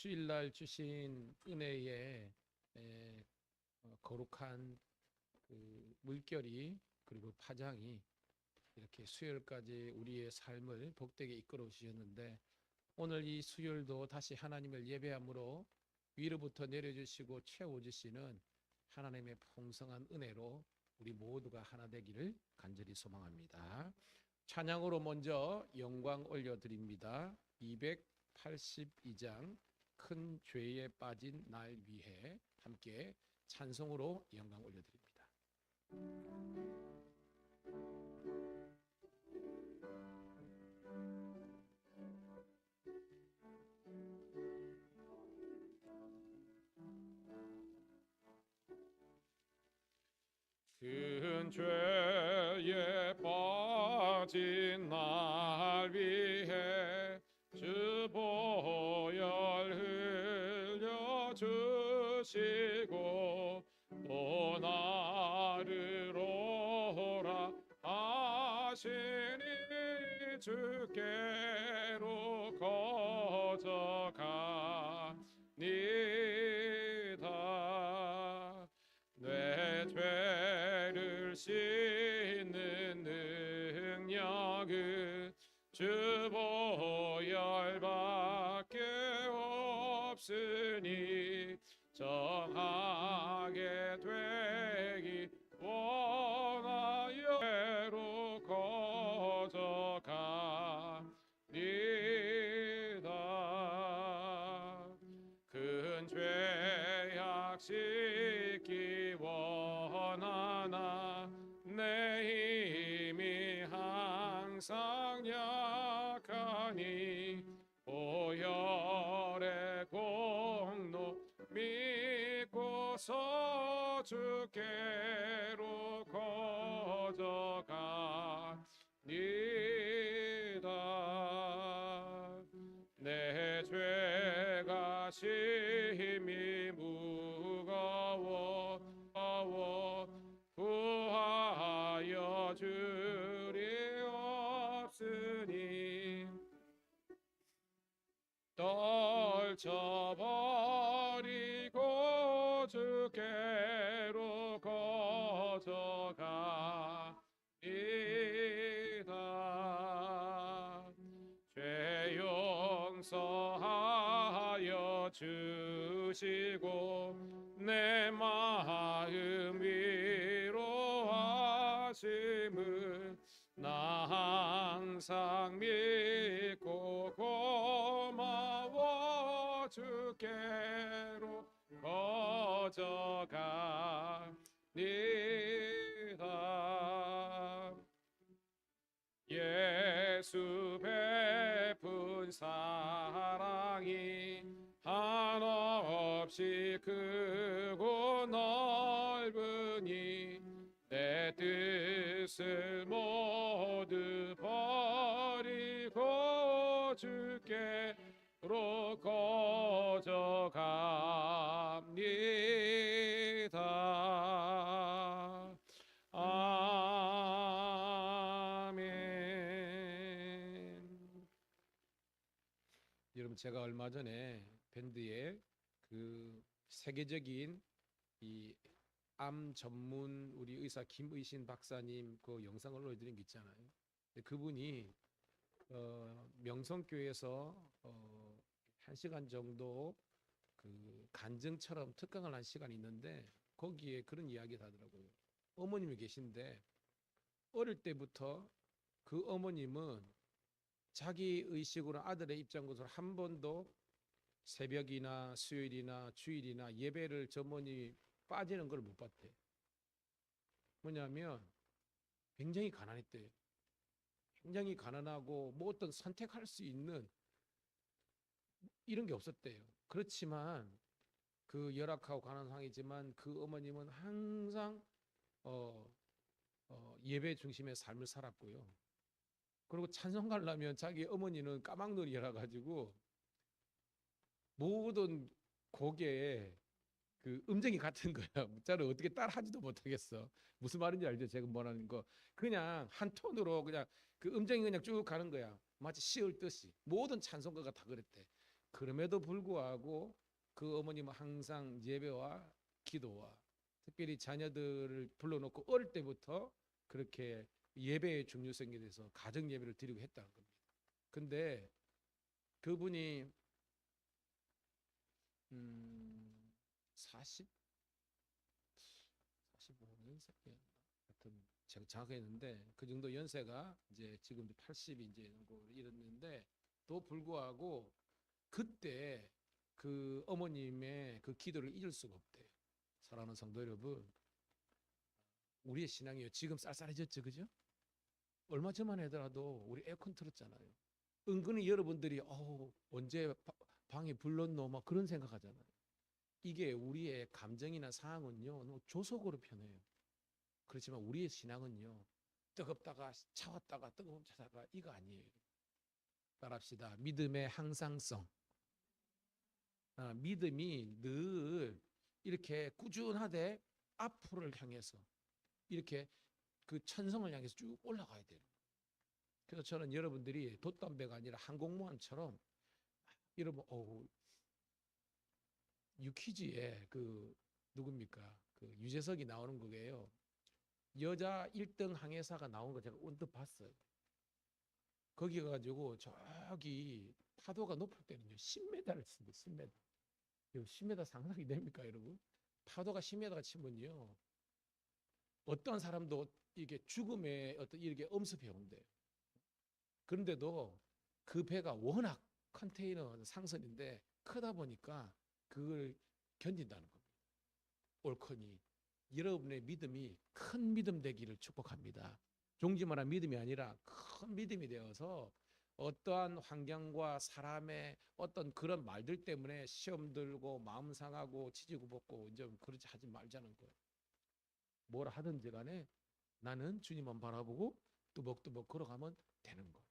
주일날 주신 은혜에 거룩한 그 물결이 그리고 파장이 이렇게 수요일까지 우리의 삶을 복되게 이끌어 주셨는데, 오늘 이 수요일도 다시 하나님을 예배함으로 위로부터 내려주시고 채워주시는 하나님의 풍성한 은혜로 우리 모두가 하나 되기를 간절히 소망합니다. 찬양으로 먼저 영광 올려드립니다. 282장 큰 죄에 빠진 날 위해 함께 찬송으로 영광 올려드립니다. 큰 죄에 빠진 날 위해 주 보혈 흘려주시고 또 나를 오라 하시니 주께로 거저가니다. 내 죄를 씻는 능력은 주 보혈밖에 없으니 정하게 되기 원하여 죄로 거저가니다. 큰 죄악 씻기 원하나 내 힘이 항상 약하니 보혈의 공로 믿고서 주께로 거저가니다. 내 죄가 심히 무거워 구하여 주리 없으니 떨쳐버리고 주께로 거저가니다. 죄 용서하여 주시고 내 마음 위로하심을 나 항상 믿고 고마워 주께로 거저가니다. 예수 베푼 사랑이 한없이 크고 넓으니 내 뜻을 모두 버리고 주께로 거저갑니다. 아멘. 여러분, 제가 얼마 전에 밴드에 그 세계적인 이 암 전문 우리 의사 김의신 박사님 그 영상을 올려드린 게 있잖아요. 근데 그분이 명성교회에서 1시간 정도 그 간증처럼 특강을 한 시간이 있는데, 거기에 그런 이야기를 하더라고요. 어머님이 계신데 어릴 때부터 그 어머님은 자기 의식으로 아들의 입장으로 한 번도 새벽이나 수요일이나 주일이나 예배를 저머니 빠지는 걸 못 봤대. 뭐냐면 굉장히 가난했대요. 굉장히 가난하고 뭐 어떤 선택할 수 있는 이런 게 없었대요. 그렇지만 그 열악하고 가난한 상황이지만 그 어머님은 항상 예배 중심의 삶을 살았고요. 그리고 찬송 가려면 자기 어머니는 까막놀이라 가지고 모든 곡에 그 음정이 같은 거야. 저는 어떻게 따라하지도 못하겠어. 무슨 말인지 알죠? 제가 뭐라는 거. 그냥 한 톤으로 그냥 그 음정이 그냥 쭉 가는 거야. 마치 시 읊듯이. 모든 찬송가가 다 그랬대. 그럼에도 불구하고 그 어머님은 항상 예배와 기도와 특별히 자녀들을 불러놓고 어릴 때부터 그렇게 예배의 중요성에 대해서 가정 예배를 드리고 했다는 겁니다. 근데 그분이 40, 45년생이었나 하여튼 제가 정확히 했는데 그 정도 연세가 이제 지금 80이 이제 이랬는데 또 불구하고 그때 그 어머님의 그 기도를 잊을 수가 없대요. 사랑하는 성도 여러분, 우리의 신앙이요 지금 쌀쌀해졌죠, 그죠? 얼마 전만 하더라도 우리 에어컨 틀었잖아요. 은근히 여러분들이 언제 방에 불렀노 막 그런 생각하잖아요. 이게 우리의 감정이나 상황은요 너무 조속으로 변해요. 그렇지만 우리의 신앙은요 뜨겁다가 차왔다가 뜨거움 차다가 이거 아니에요. 따라합시다. 믿음의 항상성. 믿음이 늘 이렇게 꾸준하되 앞으로를 향해서 이렇게 그 천성을 향해서 쭉 올라가야 돼요. 그래서 저는 여러분들이 돛담배가 아니라 항공모함처럼 여러분 유퀴즈에 그 누굽니까? 그 유재석이 나오는 거예요. 여자 1등 항해사가 나온 거 제가 언뜻 봤어요. 거기 가지고 저기 파도가 높을 때는요 10m를 씁니다. 10m. 10m 상상이 됩니까, 여러분? 파도가 10m가 치면요 어떤 사람도 이게 죽음의 어떤 이렇게 엄습해 온대요. 그런데도 그 배가 워낙 컨테이너 상선인데 크다 보니까 그걸 견딘다는 겁니다. 옳거니 여러분의 믿음이 큰 믿음 되기를 축복합니다. 종지만한 믿음이 아니라 큰 믿음이 되어서 어떠한 환경과 사람의 어떤 그런 말들 때문에 시험 들고 마음 상하고 지지고 볶고 이제 그렇지 하지 말자는 거예요. 뭐라 하든지 간에 나는 주님만 바라보고 뚜벅뚜벅 걸어가면 되는 거예요.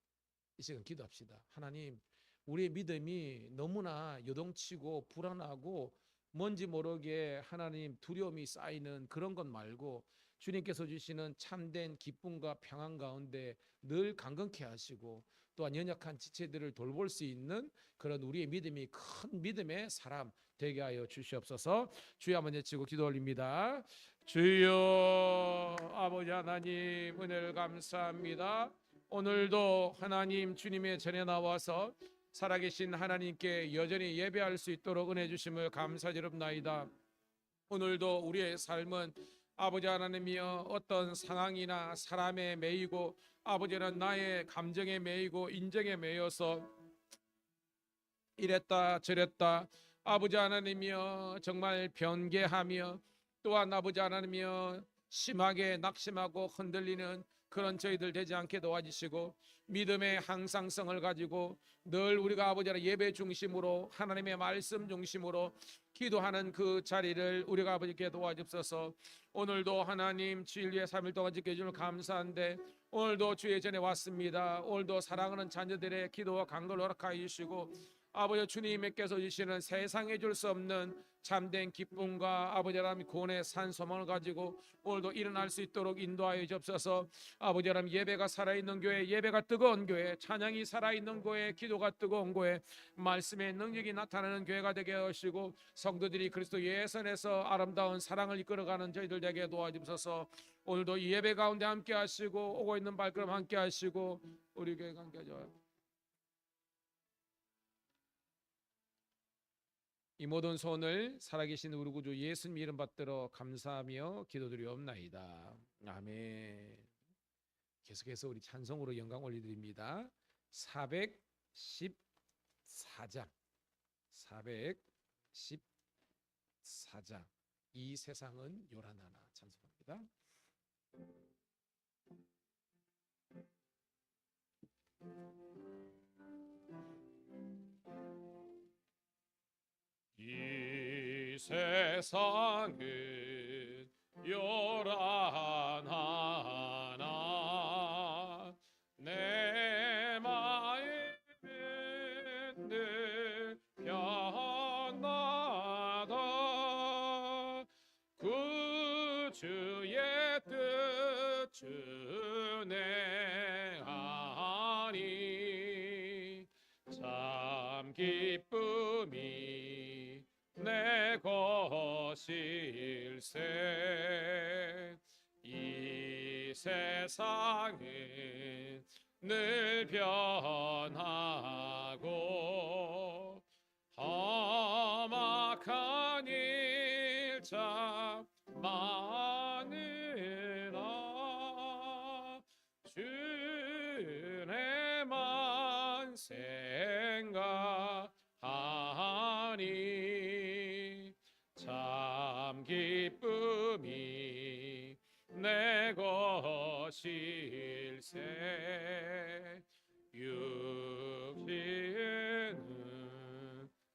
이 시간 기도합시다. 하나님, 우리의 믿음이 너무나 요동치고 불안하고 뭔지 모르게 하나님 두려움이 쌓이는 그런 것 말고 주님께서 주시는 참된 기쁨과 평안 가운데 늘 강건케 하시고 또한 연약한 지체들을 돌볼 수 있는 그런 우리의 믿음이 큰 믿음의 사람 되게 하여 주시옵소서. 주여 한번 외치고 기도 올립니다. 주여 아버지 하나님 은혜를 감사합니다. 오늘도 하나님 주님의 전에 나와서 살아계신 하나님께 여전히 예배할 수 있도록 은혜 주심을 감사드립나이다. 오늘도 우리의 삶은 아버지 하나님이여 어떤 상황이나 사람에 매이고 아버지는 나의 감정에 매이고 인정에 매여서 이랬다 저랬다 아버지 하나님이여 정말 변개하며 또한 아버지 하나님이여 심하게 낙심하고 흔들리는 그런 저희들 되지 않게 도와주시고 믿음의 항상성을 가지고 늘 우리가 아버지 하나님 예배 중심으로 하나님의 말씀 중심으로 기도하는 그 자리를 우리가 아버지께 도와주옵소서. 오늘도 하나님 주일 3일 동안 지켜주는 감사한데 오늘도 주의 전에 왔습니다. 오늘도 사랑하는 자녀들의 기도와 간구를 허락하여 주시고 아버지 주님께서 주시는 세상에 줄 수 없는 참된 기쁨과 아버지 하나님 구원의 산 소망을 가지고 오늘도 일어날 수 있도록 인도하여 주옵소서. 아버지 하나님 예배가 살아있는 교회, 예배가 뜨거운 교회, 찬양이 살아있는 교회, 기도가 뜨거운 교회, 말씀의 능력이 나타나는 교회가 되게 하시고 성도들이 그리스도 예선에서 아름다운 사랑을 이끌어가는 저희들 되게 도와주옵소서. 오늘도 이 예배 가운데 함께 하시고 오고 있는 발걸음 함께 하시고 우리 교회 함께 하죠. 이 모든 소원을 살아계신 우리 구주 예수님 이름 받들어 감사하며 기도드리옵나이다. 아멘. 계속해서 우리 찬송으로 영광 올려드립니다. 414장 414장 이 세상은 요란하나 찬송합니다. 이 세상은 요란하나 내 마음은 늘 편하다 그 주의 뜻 준행하니 참 기쁨 내거실세. 이 세상은 늘 변하고 험악한 일참 많으나 주님만 생각하니 참 기쁨이 내 것일세. 육신은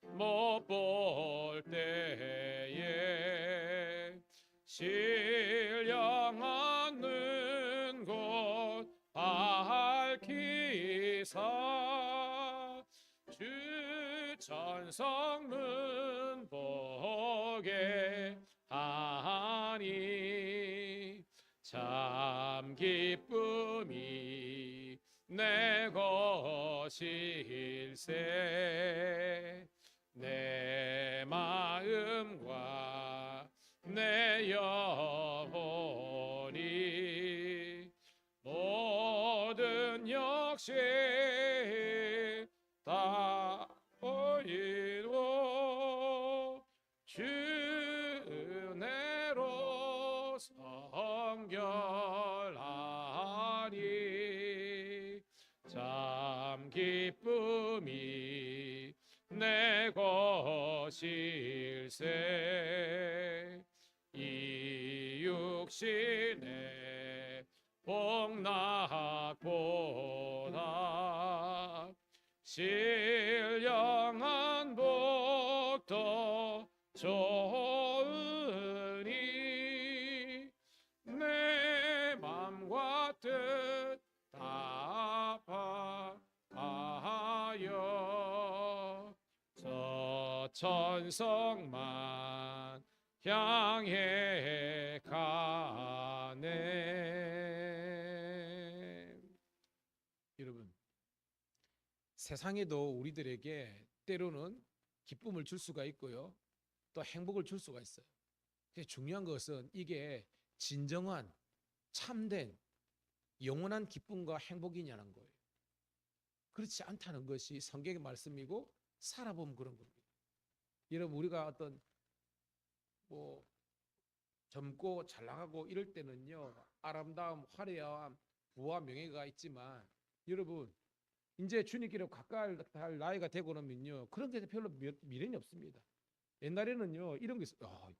못 볼 때에 신령한 곳 밝히사 주 천성문 보게 하니 참 기쁨이 내 것일세. 내 마음과 내 영혼이 모든 역시 다 보이고 주 은혜로 성결하니 참 기쁨이 내 것일세. 이 육신의 복락보다 신령한 복도 좋으니 내 맘과 뜻 다 파하여 저 천성만 향해 가네. 여러분, 세상에도 우리들에게 때로는 기쁨을 줄 수가 있고요, 또 행복을 줄 수가 있어요. 중요한 것은 이게 진정한 참된 영원한 기쁨과 행복이냐는 거예요. 그렇지 않다는 것이 성경의 말씀이고 살아보면 그런 겁니다. 여러분, 우리가 어떤 뭐 젊고 잘 나가고 이럴 때는요, 아름다움, 화려함, 부와 명예가 있지만 여러분, 이제 주님께로 가까이 할 나이가 되고 나면요, 그런 데서 별로 미련이 없습니다. 옛날에는요, 이런 게 있어요.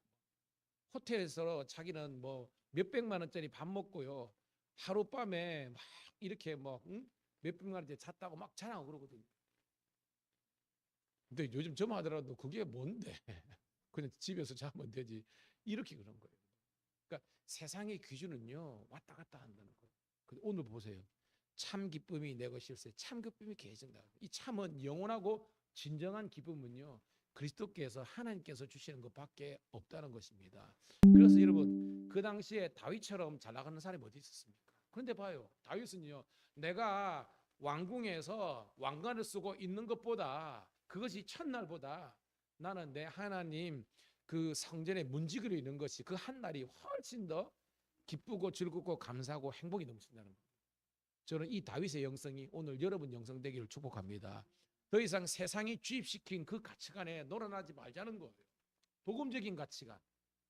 호텔에서 자기는 뭐 몇백만 원짜리 밥 먹고요, 하룻밤에 막 이렇게 뭐 몇백만 원짜리 잤다고 막 자랑하고 그러거든요. 근데 요즘 좀 하더라도 그게 뭔데? 그냥 집에서 자면 되지. 이렇게 그런 거예요. 그러니까 세상의 기준은요, 왔다 갔다 한다는 거예요. 근데 오늘 보세요. 참 기쁨이 내 것일세. 참 기쁨이 계신다. 이 참은 영원하고 진정한 기쁨은요, 그리스도께서 하나님께서 주시는 것밖에 없다는 것입니다. 그래서 여러분, 그 당시에 다윗처럼 잘 나가는 사람이 어디 있었습니까? 그런데 봐요, 다윗은요, 내가 왕궁에서 왕관을 쓰고 있는 것보다, 그것이 첫날보다 나는 내 하나님 그 성전에 문지기로 있는 것이 그 한 날이 훨씬 더 기쁘고 즐겁고 감사하고 행복이 넘친다는 겁니다. 저는 이 다윗의 영성이 오늘 여러분 영성 되기를 축복합니다. 더 이상 세상이 주입시킨 그 가치관에 놀아나지 말자는 거예요. 복음적인 가치관,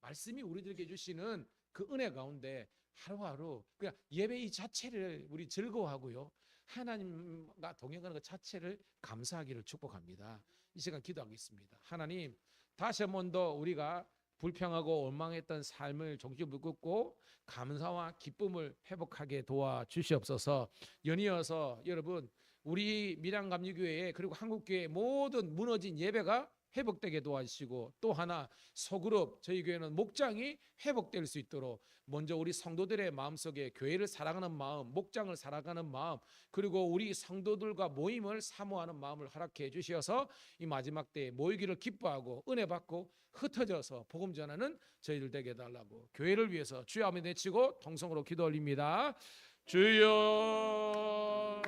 말씀이 우리들에게 주시는 그 은혜 가운데 하루하루 그냥 예배 이 자체를 우리 즐거워하고요, 하나님과 동행하는 것 자체를 감사하기를 축복합니다. 이 시간 기도하겠습니다. 하나님, 다시 한 번 더 우리가 불평하고 원망했던 삶을 정신 묶고 감사와 기쁨을 회복하게 도와주시옵소서. 연이어서 여러분, 우리 밀양감리교회 그리고 한국교회 모든 무너진 예배가 회복되게 도와주시고, 또 하나 소그룹 저희 교회는 목장이 회복될 수 있도록 먼저 우리 성도들의 마음속에 교회를 사랑하는 마음, 목장을 사랑하는 마음, 그리고 우리 성도들과 모임을 사모하는 마음을 허락해 주셔서 이 마지막 때에 모이기를 기뻐하고 은혜 받고 흩어져서 복음 전하는 저희들 되게 해달라고 교회를 위해서 주여 하며 내치고 통성으로 기도 올립니다. 주여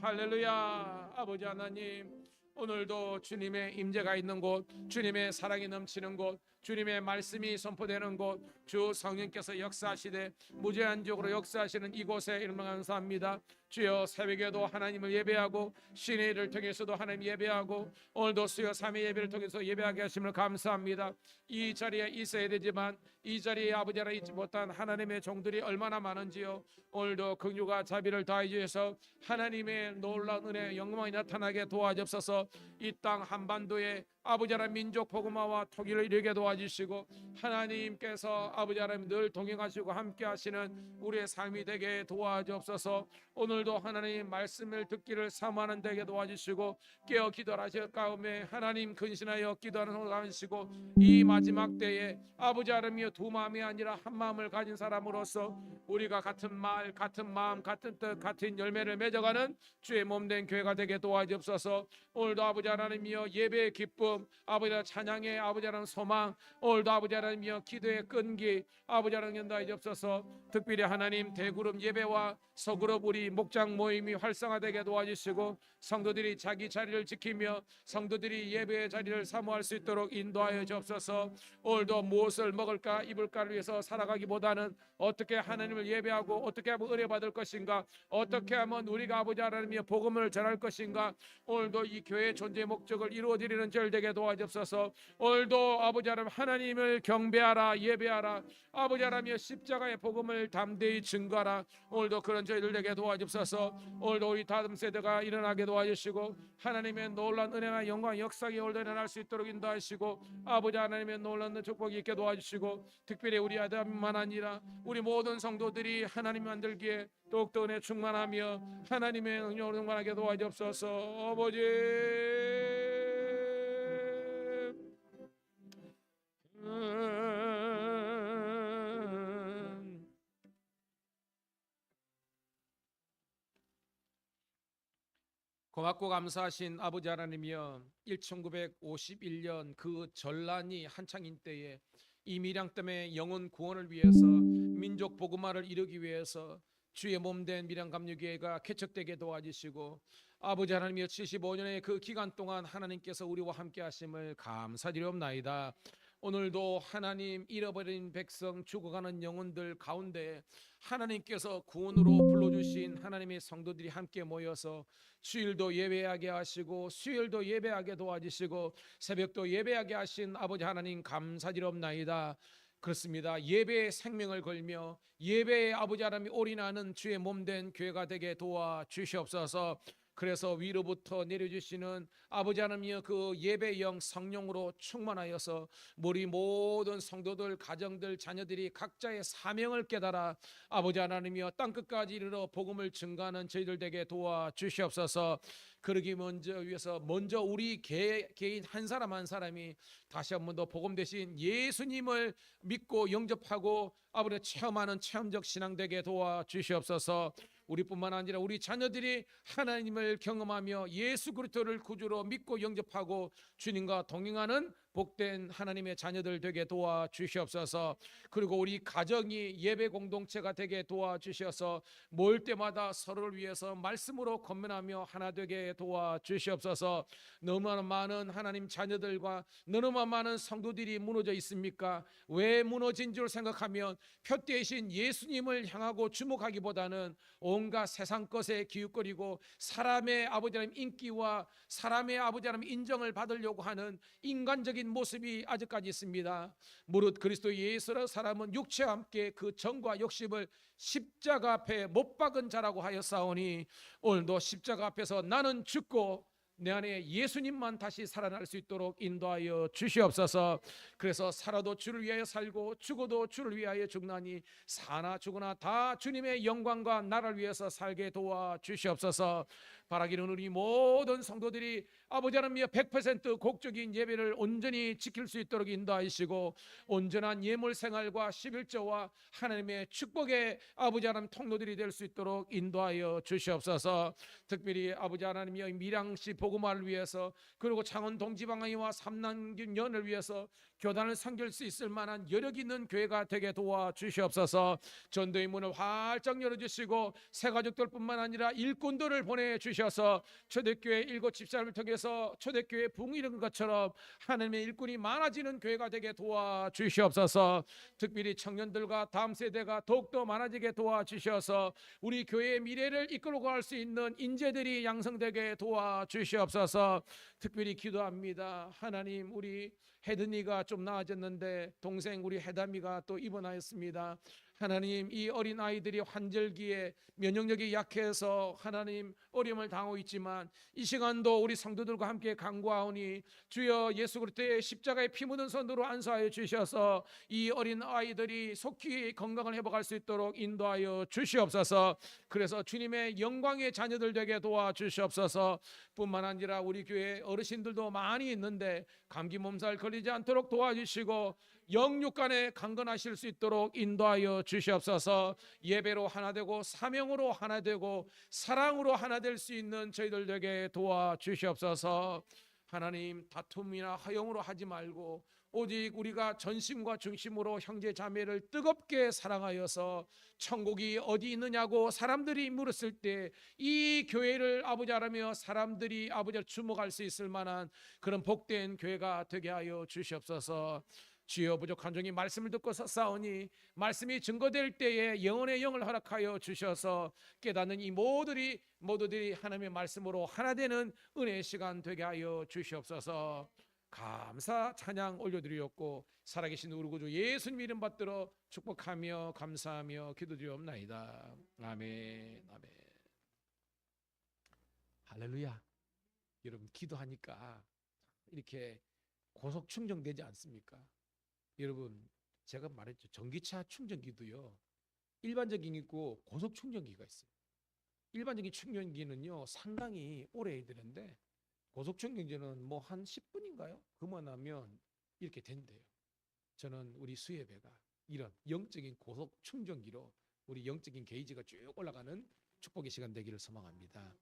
할렐루야. 아버지 하나님, 오늘도 주님의 임재가 있는 곳, 주님의 사랑이 넘치는 곳, 주님의 말씀이 선포되는 곳, 주 성령께서 역사하시되 무제한적으로 역사하시는 이곳에 이름 감사합니다. 주여, 새벽에도 하나님을 예배하고 신의 일을 통해서도 하나님 예배하고 오늘도 수요 3회 예배를 통해서 예배하게 하심을 감사합니다. 이 자리에 있어야 되지만 이 자리에 아버지 하나 있지 못한 하나님의 종들이 얼마나 많은지요. 오늘도 긍휼과 자비를 다해 주셔서 하나님의 놀라운 은혜 영광이 나타나게 도와주옵소서. 이 땅 한반도에 아버지 하나님 민족 복음화와 통일을 이루게 도와주시고 하나님께서 아버지 하나님 늘 동행하시고 함께 하시는 우리의 삶이 되게 도와주옵소서. 오늘도 하나님 말씀을 듣기를 사모하는 되게 도와주시고 깨어 기도하실 가운데 하나님 근신하여 기도하는 손을 가지시고 이 마지막 때에 아버지 하나님이여 두 마음이 아니라 한 마음을 가진 사람으로서 우리가 같은 말 같은 마음 같은 뜻 같은 열매를 맺어가는 주의 몸된 교회가 되게 도와주옵소서. 오늘도 아버지 하나님이여 예배의 기쁨, 아버지 하나님 찬양의 아버지 하나님 소망, 오늘도 아버지 하나님이여 기도의 끈기 아버지 하나님 연다해 주옵소서. 특별히 하나님 대그룹 예배와 서그룹 우리 목장 모임이 활성화되게 도와주시고 성도들이 자기 자리를 지키며 성도들이 예배의 자리를 사모할 수 있도록 인도하여 주옵소서. 오늘도 무엇을 먹을까 입을까를 위해서 살아가기보다는 어떻게 하나님을 예배하고 어떻게 하면 은혜 받을 것인가, 어떻게 하면 우리가 아버지 하나님의 복음을 전할 것인가, 오늘도 이 교회의 존재 목적을 이루어드리는 절 되게 도와주옵소서. 오늘도 아버지 하나님을 경배하라 예배하라 아버지 하나님의 십자가의 복음을 담대히 증거하라. 오늘도 그런 저희들 되게 도와주옵소서. 오늘도 우리 다음 세대가 일어나게 도와주시고 하나님의 놀라운 은혜와 영광 역사가 오늘도 일어날 수 있도록 인도하시고 아버지 하나님의 놀라운 축복이 있게 도와주시고 특별히 우리 아담만 아니라 우리 모든 성도들이 하나님 만들기에 더욱더 은혜 충만하며 하나님의 능력으로 충만하게 도와주옵소서. 아버지 고맙고 감사하신 아버지 하나님이여 1951년 그 전란이 한창인 때에 이 밀양 때문에 영혼 구원을 위해서 민족 복음화를 이루기 위해서 주의 몸된 밀양 감리교회가 개척되게 도와주시고 아버지 하나님이여 75년의 그 기간 동안 하나님께서 우리와 함께 하심을 감사드리옵나이다. 오늘도 하나님 잃어버린 백성 죽어가는 영혼들 가운데 하나님께서 구원으로 불러주신 하나님의 성도들이 함께 모여서 주일도 예배하게 하시고 수요일도 예배하게 도와주시고 새벽도 예배하게 하신 아버지 하나님 감사드리옵나이다. 그렇습니다. 예배에 생명을 걸며 예배에 아버지 하나님이 올인하는 주의 몸된 교회가 되게 도와주시옵소서. 그래서 위로부터 내려주시는 아버지 하나님이여 그 예배영 성령으로 충만하여서 우리 모든 성도들 가정들 자녀들이 각자의 사명을 깨달아 아버지 하나님이여 땅끝까지 이르러 복음을 증거하는 저희들 되게 도와주시옵소서. 그러기 위해서 먼저 우리 개인 한 사람 한 사람이 다시 한 번 더 복음 대신 예수님을 믿고 영접하고 아버지 체험하는 체험적 신앙 되게 도와주시옵소서. 우리뿐만 아니라 우리 자녀들이 하나님을 경험하며 예수 그리스도를 구주로 믿고 영접하고 주님과 동행하는 복된 하나님의 자녀들 되게 도와주시옵소서. 그리고 우리 가정이 예배 공동체가 되게 도와주셔서 모일 때마다 서로를 위해서 말씀으로 권면하며 하나 되게 도와주시옵소서. 너무나 많은 하나님 자녀들과 너무나 많은 성도들이 무너져 있습니까? 왜 무너진 줄 생각하면 표대신 예수님을 향하고 주목하기보다는 온갖 세상 것에 기웃거리고 사람의 아버지 하나님 인기와 사람의 아버지 하나님 인정을 받으려고 하는 인간적인 모습이 아직까지 있습니다. 무릇 그리스도 예수로 사람은 육체와 함께 그 정과 욕심을 십자가 앞에 못 박은 자라고 하였사오니 오늘도 십자가 앞에서 나는 죽고 내 안에 예수님만 다시 살아날 수 있도록 인도하여 주시옵소서. 그래서 살아도 주를 위하여 살고 죽어도 주를 위하여 죽나니 사나 죽으나 다 주님의 영광과 나라를 위해서 살게 도와주시옵소서. 바라기는 우리 모든 성도들이 아버지 하나님의 100% 곡적인 예배를 온전히 지킬 수 있도록 인도하시고 온전한 예물 생활과 11조와 하나님의 축복의 아버지 하나님 통로들이 될 수 있도록 인도하여 주시옵소서. 특별히 아버지 하나님의 밀양시 복음화를 위해서 그리고 창원 동지방학위와 삼남균연을 위해서 교단을 섬길 수 있을 만한 여력 있는 교회가 되게 도와주시옵소서. 전도의 문을 활짝 열어주시고 새가족들뿐만 아니라 일꾼들을 보내주시옵소서. 주셔서 초대교회 일곱 집사람을 통해서 초대교회 붕 이룬 것처럼 하나님의 일꾼이 많아지는 교회가 되게 도와주시옵소서. 특별히 청년들과 다음 세대가 더욱더 많아지게 도와주셔서 우리 교회의 미래를 이끌고 갈 수 있는 인재들이 양성되게 도와주시옵소서. 특별히 기도합니다. 하나님, 우리 혜든이가 좀 나아졌는데 동생 우리 혜담이가 또 입원하였습니다. 하나님, 이 어린 아이들이 환절기에 면역력이 약해서 하나님 어려움을 당하고 있지만 이 시간도 우리 성도들과 함께 간구하오니 주여 예수 그리스도의 십자가의 피 묻은 손으로 안수하여 주셔서 이 어린 아이들이 속히 건강을 회복할 수 있도록 인도하여 주시옵소서. 그래서 주님의 영광의 자녀들 되게 도와주시옵소서. 뿐만 아니라 우리 교회 어르신들도 많이 있는데 감기 몸살 걸리지 않도록 도와주시고 영육간에 강건하실 수 있도록 인도하여 주시옵소서. 예배로 하나 되고 사명으로 하나 되고 사랑으로 하나 될 수 있는 저희들 되게 도와주시옵소서. 하나님, 다툼이나 허용으로 하지 말고 오직 우리가 전심과 중심으로 형제 자매를 뜨겁게 사랑하여서 천국이 어디 있느냐고 사람들이 물었을 때 이 교회를 아버지 하라며 사람들이 아버지를 주목할 수 있을 만한 그런 복된 교회가 되게 하여 주시옵소서. 주여, 부족한 종이 말씀을 듣고 섰사오니 말씀이 증거될 때에 영혼의 영을 허락하여 주셔서 깨닫는 이 모두들이 하나님의 말씀으로 하나 되는 은혜의 시간 되게 하여 주시옵소서. 감사 찬양 올려드리옵고 살아계신 우리 구주 예수님 이름 받들어 축복하며 감사하며 기도드리옵나이다. 아멘. 아멘. 할렐루야. 여러분, 기도하니까 이렇게 고속 충전되지 않습니까? 여러분, 제가 말했죠. 전기차 충전기도요, 일반적인 게 있고 고속 충전기가 있어요. 일반적인 충전기는요 상당히 오래 되는데 고속 충전기는 뭐 한 10분인가요? 그만하면 이렇게 된대요. 저는 우리 수예배가 이런 영적인 고속 충전기로 우리 영적인 게이지가 쭉 올라가는 축복의 시간 되기를 소망합니다.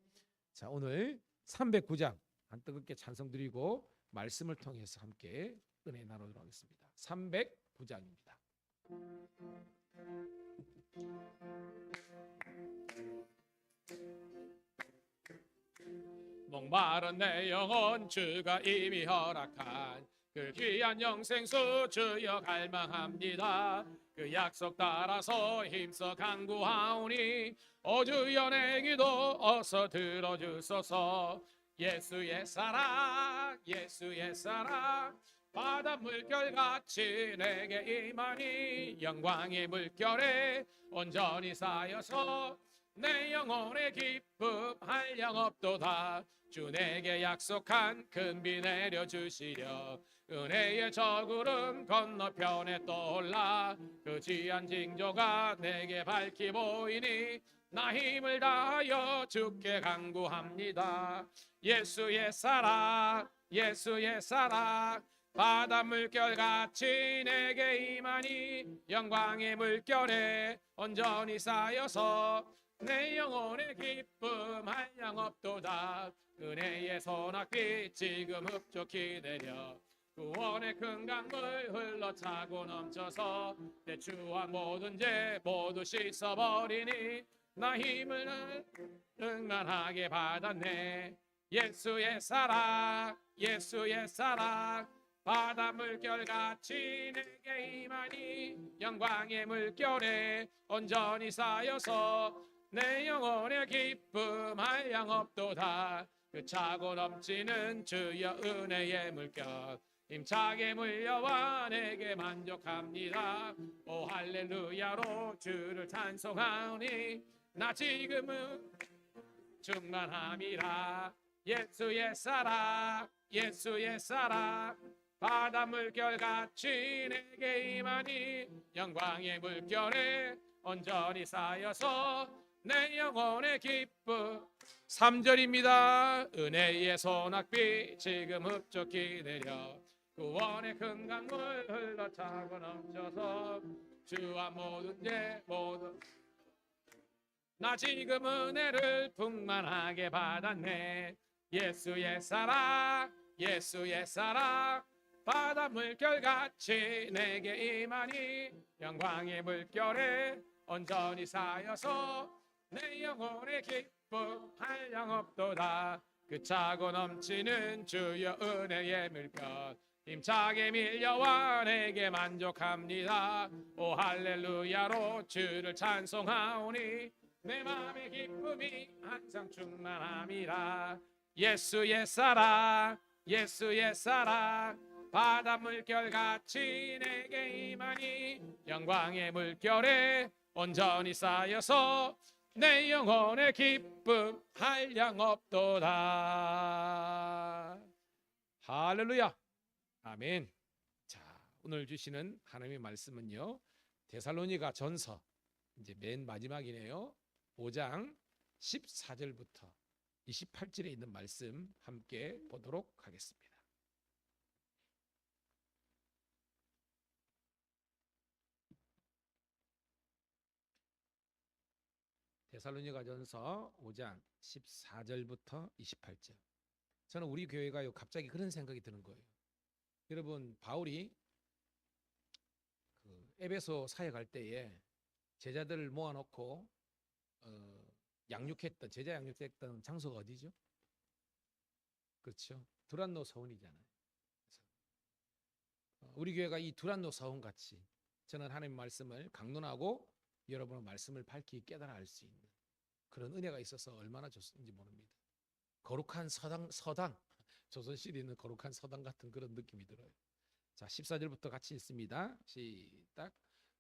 자, 오늘 309장 한 뜨겁게 찬송 드리고 말씀을 통해서 함께 은혜 나누도록 하겠습니다. 309장입니다. 목마른 내 영혼 주가 이미 허락한 그 귀한 영생수 주여 갈망합니다. 그 약속 따라서 힘써 간구하오니 오 주여 내 기도 어서 들어주소서. 예수의 사랑 예수의 사랑 바다 물결같이 내게 임하니 영광의 물결에 온전히 쌓여서 내 영혼의 기쁨 한량 없도다. 주 내게 약속한 큰 비 내려주시려 은혜의 저구름 건너편에 떠올라 그 귀한 징조가 내게 밝히 보이니 나 힘을 다하여 주께 간구합니다. 예수의 사랑 예수의 사랑 바다 물결같이 내게 임하니 영광의 물결에 온전히 쌓여서 내 영혼의 기쁨 한량 없도다. 은혜의 소낙비 지금 흡족히 내려 구원의 큰 강물 흘러차고 넘쳐서 내 추한 모든 죄 모두 씻어버리니 나 힘을 능란하게 받았네. 예수의 사랑 예수의 사랑 바다 물결같이 내게 임하니 영광의 물결에 온전히 쌓여서 내 영혼의 기쁨 한량 없도다. 그 차고 넘치는 주여 은혜의 물결 힘차게 물려와 내게 만족합니다. 오 할렐루야로 주를 찬송하오니 나 지금은 충만함이라. 예수의 사랑 예수의 사랑 바다 물결같이 내게 임하니 영광의 물결에 온전히 쌓여서 내 영혼의 기쁨. 3절입니다. 은혜의 소낙비 지금 흡족히 내려 구원의 큰 강물 흘러차고 넘쳐서 주와 모든 죄 모두 나 지금 은혜를 풍만하게 받았네. 예수의 사랑 예수의 사랑 바다 물결같이 내게 임하니 영광의 물결에 온전히 쌓여서 내 영혼의 기쁨 기쁨 한량 없도다. 그 차고 넘치는 주여 은혜의 물결 힘차게 밀려와 내게 만족합니다. 오 할렐루야로 주를 찬송하오니 내 마음의 기쁨이 항상 충만함이라. 예수의 사랑 예수의 사랑 바다 물결같이 내게 임하니 영광의 물결에 온전히 쌓여서 내 영혼의 기쁨 한량 없도다. 할렐루야. 아멘. 자, 오늘 주시는 하나님의 말씀은요, 데살로니가 전서 이제 맨 마지막이네요. 5장 14절부터 28절에 있는 말씀 함께 보도록 하겠습니다. 데살로니가전서 5장 14절부터 28절. 저는 우리 교회가 갑자기 그런 생각이 드는 거예요. 여러분, 바울이 그 에베소 사역 할 때에 제자들을 모아놓고 제자 양육했던 장소가 어디죠? 그렇죠. 두란노 서원이잖아요. 우리 교회가 이 두란노 서원 같이 저는 하나님 말씀을 강론하고 여러분의 말씀을 밝히 깨달아 알 수 있는 그런 은혜가 있어서 얼마나 좋은지 모릅니다. 거룩한 서당 조선시대에 있는 거룩한 서당 같은 그런 느낌이 들어요. 자, 14절부터 같이 읽습니다. 시작.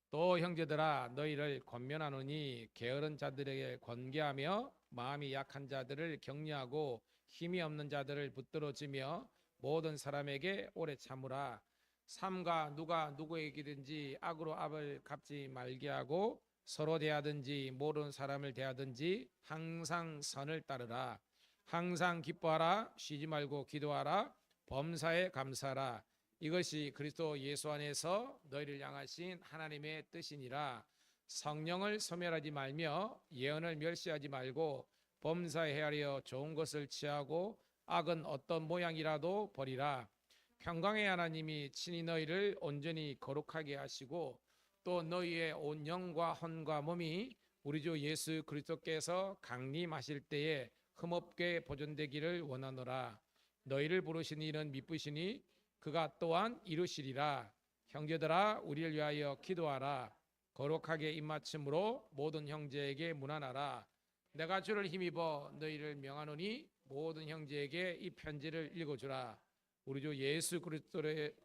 또 형제들아 너희를 권면하노니 게으른 자들에게 권계하며 마음이 약한 자들을 격려하고 힘이 없는 자들을 붙들어주며 모든 사람에게 오래 참으라. 삼가 누가 누구에게든지 악으로 악을 갚지 말게 하고 서로 대하든지 모르는 사람을 대하든지 항상 선을 따르라. 항상 기뻐하라. 쉬지 말고 기도하라. 범사에 감사하라. 이것이 그리스도 예수 안에서 너희를 향하신 하나님의 뜻이니라. 성령을 소멸하지 말며 예언을 멸시하지 말고 범사에 헤아려 좋은 것을 취하고 악은 어떤 모양이라도 버리라. 평강의 하나님이 친히 너희를 온전히 거룩하게 하시고 또 너희의 온 영과 혼과 몸이 우리 주 예수 그리스도께서 강림하실 때에 흠없게 보존되기를 원하노라. 너희를 부르신 이는 미쁘시니 그가 또한 이루시리라. 형제들아 우리를 위하여 기도하라. 거룩하게 입맞춤으로 모든 형제에게 문안하라. 내가 주를 힘입어 너희를 명하노니 모든 형제에게 이 편지를 읽어주라. 우리 주 예수 그리스도에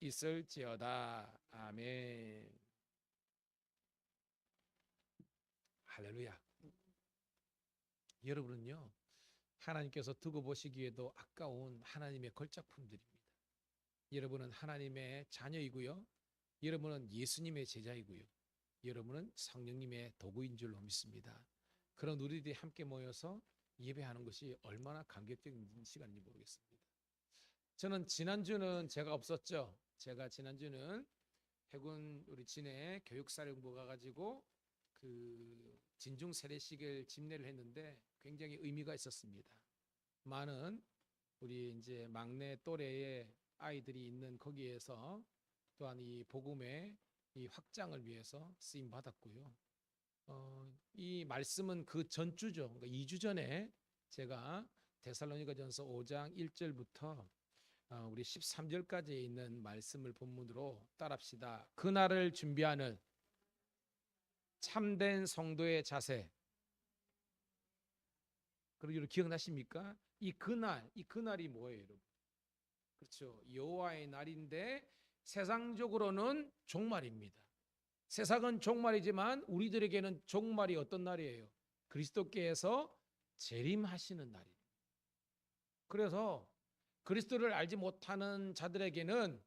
있을지어다. 아멘. 할렐루야. 여러분은요, 하나님께서 두고 보시기에도 아까운 하나님의 걸작품들입니다. 여러분은 하나님의 자녀이고요, 여러분은 예수님의 제자이고요, 여러분은 성령님의 도구인 줄로 믿습니다. 그런 우리들이 함께 모여서 예배하는 것이 얼마나 감격적인 시간인지 모르겠습니다. 저는 지난주는 제가 없었죠. 제가 지난주는 해군 우리 진해 교육사령부 가가지고 그 진중 세례식을 집례를 했는데 굉장히 의미가 있었습니다. 많은 우리 이제 막내 또래의 아이들이 있는 거기에서 또한 이 복음의 이 확장을 위해서 쓰임 받았고요. 이 말씀은 그 전주죠. 그러니까 2주 전에 제가 데살로니가전서 5장 1절부터 우리 13절까지 있는 말씀을 본문으로 따라합시다. 그날을 준비하는 참된 성도의 자세. 그리고 기억나십니까? 이 그날이 뭐예요, 여러분? 그렇죠. 여호와의 날인데 세상적으로는 종말입니다. 세상은 종말이지만 우리들에게는 종말이 어떤 날이에요? 그리스도께서 재림하시는 날이에요. 그래서 그리스도를 알지 못하는 자들에게는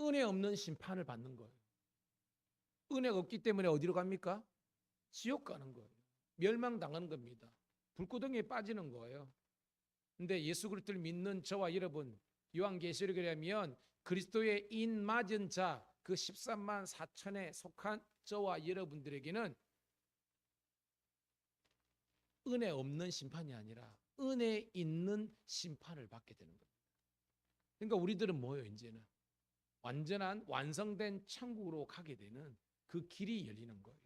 은혜 없는 심판을 받는 거예요. 은혜가 없기 때문에 어디로 갑니까? 지옥 가는 거예요. 멸망당하는 겁니다. 불구덩이에 빠지는 거예요. 근데 예수 그리스도를 믿는 저와 여러분, 요한계시록에 의하면 그리스도의 인 맞은 자, 그 13만 4천에 속한 저와 여러분들에게는 은혜 없는 심판이 아니라 은혜 있는 심판을 받게 되는 겁니다. 그러니까 우리들은 뭐예요? 이제는 완전한 완성된 천국으로 가게 되는 그 길이 열리는 거예요.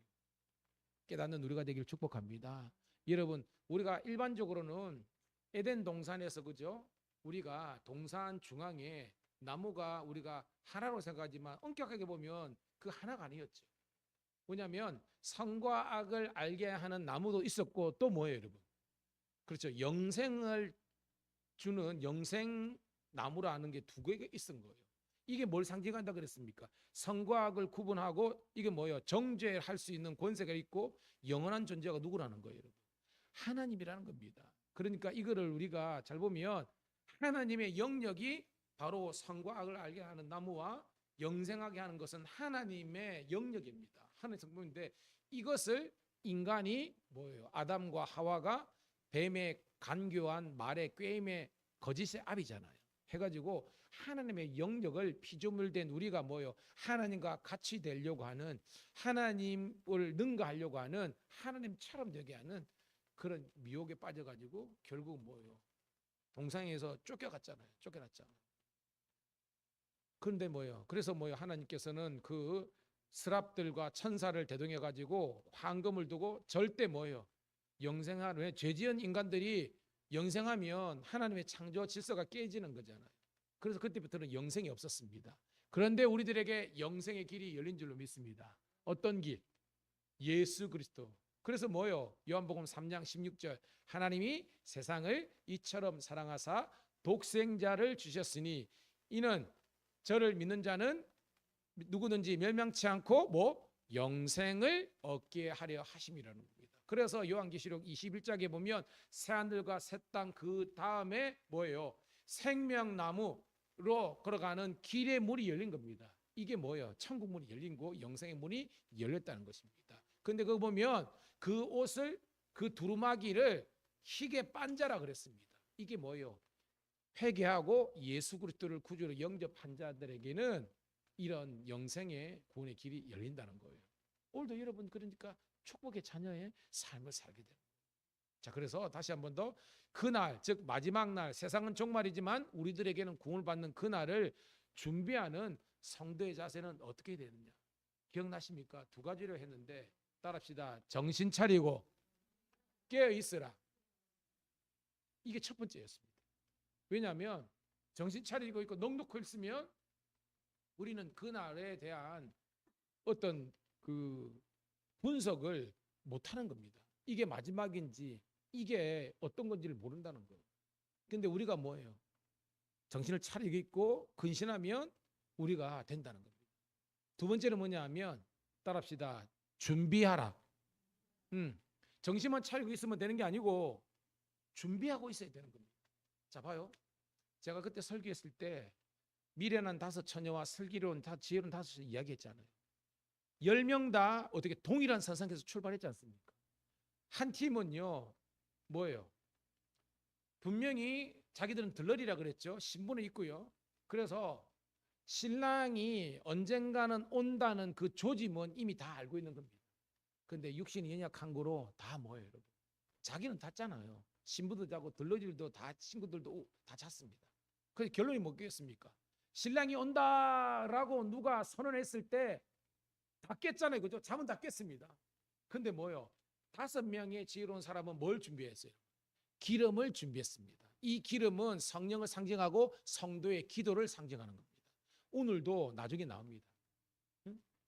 깨닫는 우리가 되기를 축복합니다. 여러분, 우리가 일반적으로는 에덴 동산에서 그죠? 우리가 동산 중앙에 나무가 우리가 하나로 생각하지만 엄격하게 보면 그 하나가 아니었죠. 뭐냐면 선과 악을 알게 하는 나무도 있었고 또 뭐예요, 여러분? 그렇죠. 영생을 주는 영생 나무라는 게 두 개가 있은 거예요. 이게 뭘 상징한다 그랬습니까? 선과 악을 구분하고 이게 뭐예요? 정죄할 수 있는 권세가 있고 영원한 존재가 누구라는 거예요, 여러분? 하나님이라는 겁니다. 그러니까 이거를 우리가 잘 보면 하나님의 영역이 바로 선과 악을 알게 하는 나무와 영생하게 하는 것은 하나님의 영역입니다. 하나님의 성품인데 이것을 인간이 뭐예요? 아담과 하와가 뱀의 간교한 말의 꾀임의 거짓의 압이잖아요. 해가지고 하나님의 영역을 피조물된 우리가 뭐예요? 하나님과 같이 되려고 하는 하나님을 능가하려고 하는 하나님처럼 되게 하는 그런 미혹에 빠져가지고 결국 뭐예요? 동상에서 쫓겨갔잖아요. 쫓겨났잖아요. 그런데 뭐예요? 그래서 뭐예요? 하나님께서는 그 스랍들과 천사를 대동해 가지고 황금을 두고 절대 뭐예요? 영생하는 죄지은 인간들이 영생하면 하나님의 창조 질서가 깨지는 거잖아요. 그래서 그때부터는 영생이 없었습니다. 그런데 우리들에게 영생의 길이 열린 줄로 믿습니다. 어떤 길? 예수 그리스도. 그래서 뭐요? 요한복음 3장 16절 하나님이 세상을 이처럼 사랑하사 독생자를 주셨으니 이는 저를 믿는 자는 누구든지 멸망치 않고 뭐 영생을 얻게 하려 하심이라는 겁니다. 그래서 요한계시록 21장에 보면 새하늘과 새 땅 그 다음에 뭐예요? 생명나무로 걸어가는 길의 문이 열린 겁니다. 이게 뭐예요? 천국 문이 열린 거 영생의 문이 열렸다는 것입니다. 근데 그거 보면 그 옷을 그 두루마기를 희게 빤자라 그랬습니다. 이게 뭐예요? 회개하고 예수 그리스도를 구주로 영접한 자들에게는 이런 영생의 구원의 길이 열린다는 거예요. 오늘도 여러분 그러니까 축복의 자녀의 삶을 살게 됩니다. 자, 그래서 다시 한 번 더 그날 즉 마지막 날 세상은 종말이지만 우리들에게는 구원을 받는 그날을 준비하는 성도의 자세는 어떻게 되느냐? 기억나십니까? 두 가지로 했는데 따라합시다. 정신 차리고 깨어 있으라. 이게 첫 번째였습니다. 왜냐하면 정신 차리고 있고 넉넉히 있으면 우리는 그날에 대한 어떤 그 분석을 못하는 겁니다. 이게 마지막인지 이게 어떤 건지를 모른다는 거예요. 근데 우리가 뭐예요? 정신을 차리고 있고 근신하면 우리가 된다는 겁니다. 두 번째는 뭐냐 하면 따라합시다. 준비하라. 정신만 차리고 있으면 되는 게 아니고 준비하고 있어야 되는 겁니다. 자, 봐요. 제가 그때 설교했을 때 미련한 5 처녀와 슬기로운 지혜로운 5 이야기했잖아요. 10명 다 어떻게 동일한 선상에서 출발했지 않습니까? 한 팀은요 뭐예요? 분명히 자기들은 들러리라 그랬죠. 신분이 있고요. 그래서 신랑이 언젠가는 온다는 그 조짐은 이미 다 알고 있는 겁니다. 근데 육신이 연약한 거로 다 뭐예요, 여러분? 자기는 잤잖아요. 신부도 자고 들러리들도 다 친구들도 다 잤습니다. 그래서 결론이 뭐겠습니까? 신랑이 온다라고 누가 선언했을 때 다 깼잖아요. 그죠? 잠은 다 깼습니다. 근데 뭐요? 5명의 지혜로운 사람은 뭘 준비했어요? 기름을 준비했습니다. 이 기름은 성령을 상징하고 성도의 기도를 상징하는 겁니다. 오늘도 나중에 나옵니다.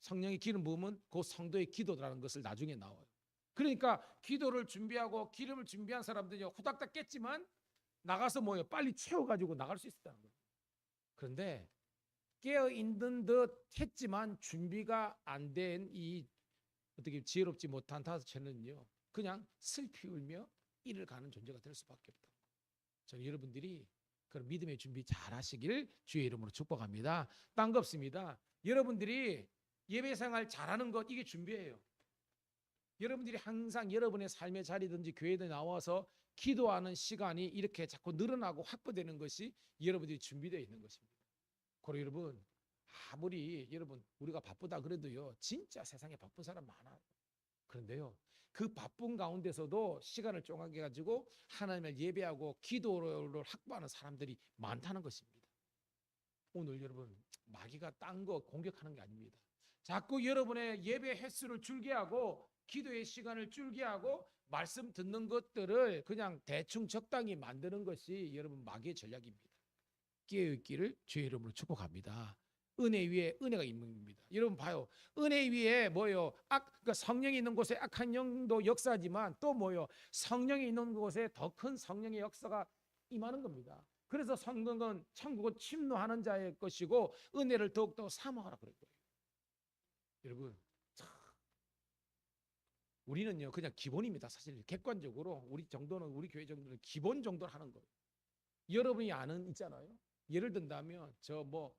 성령의 기름 부으면 그 성도의 기도라는 것을 나중에 나와요. 그러니까 기도를 준비하고 기름을 준비한 사람들이 후닥닥 깼지만 나가서 뭐예요? 빨리 채워가지고 나갈 수 있었다는 거예요. 그런데 깨어있는 듯 했지만 준비가 안 된 이 어떻게 지혜롭지 못한 5채는요 그냥 슬피 울며 이를 가는 존재가 될 수밖에 없다. 저는 여러분들이 그런 믿음의 준비 잘 하시길 주의 이름으로 축복합니다. 딴 거 없습니다. 여러분들이 예배생활 잘하는 것 이게 준비예요. 여러분들이 항상 여러분의 삶의 자리든지 교회에 나와서 기도하는 시간이 이렇게 자꾸 늘어나고 확보되는 것이 여러분들이 준비되어 있는 것입니다. 그리고 여러분 아무리 여러분 우리가 바쁘다 그래도요 진짜 세상에 바쁜 사람 많아요. 그런데요 그 바쁜 가운데서도 시간을 쪼개게 가지고 하나님을 예배하고 기도를 확보하는 사람들이 많다는 것입니다. 오늘 여러분 마귀가 딴 거 공격하는 게 아닙니다. 자꾸 여러분의 예배 횟수를 줄게 하고 기도의 시간을 줄게 하고 말씀 듣는 것들을 그냥 대충 적당히 만드는 것이 여러분 마귀의 전략입니다. 깨어있기를 주의 이름으로 축복합니다. 은혜 위에 은혜가 있는 겁니다. 여러분 봐요. 은혜 위에 뭐요? 그러니까 성령이 있는 곳에 악한 영도 역사하지만 또 뭐요? 성령이 있는 곳에 더 큰 성령의 역사가 임하는 겁니다. 그래서 성경은 천국은 침노하는 자의 것이고 은혜를 더욱더 사모하라 그럴 거예요. 여러분, 우리는요 그냥 기본입니다. 사실 객관적으로 우리 정도는 우리 교회 정도는 기본 정도를 하는 거예요. 여러분이 아는 있잖아요. 예를 든다면 저 뭐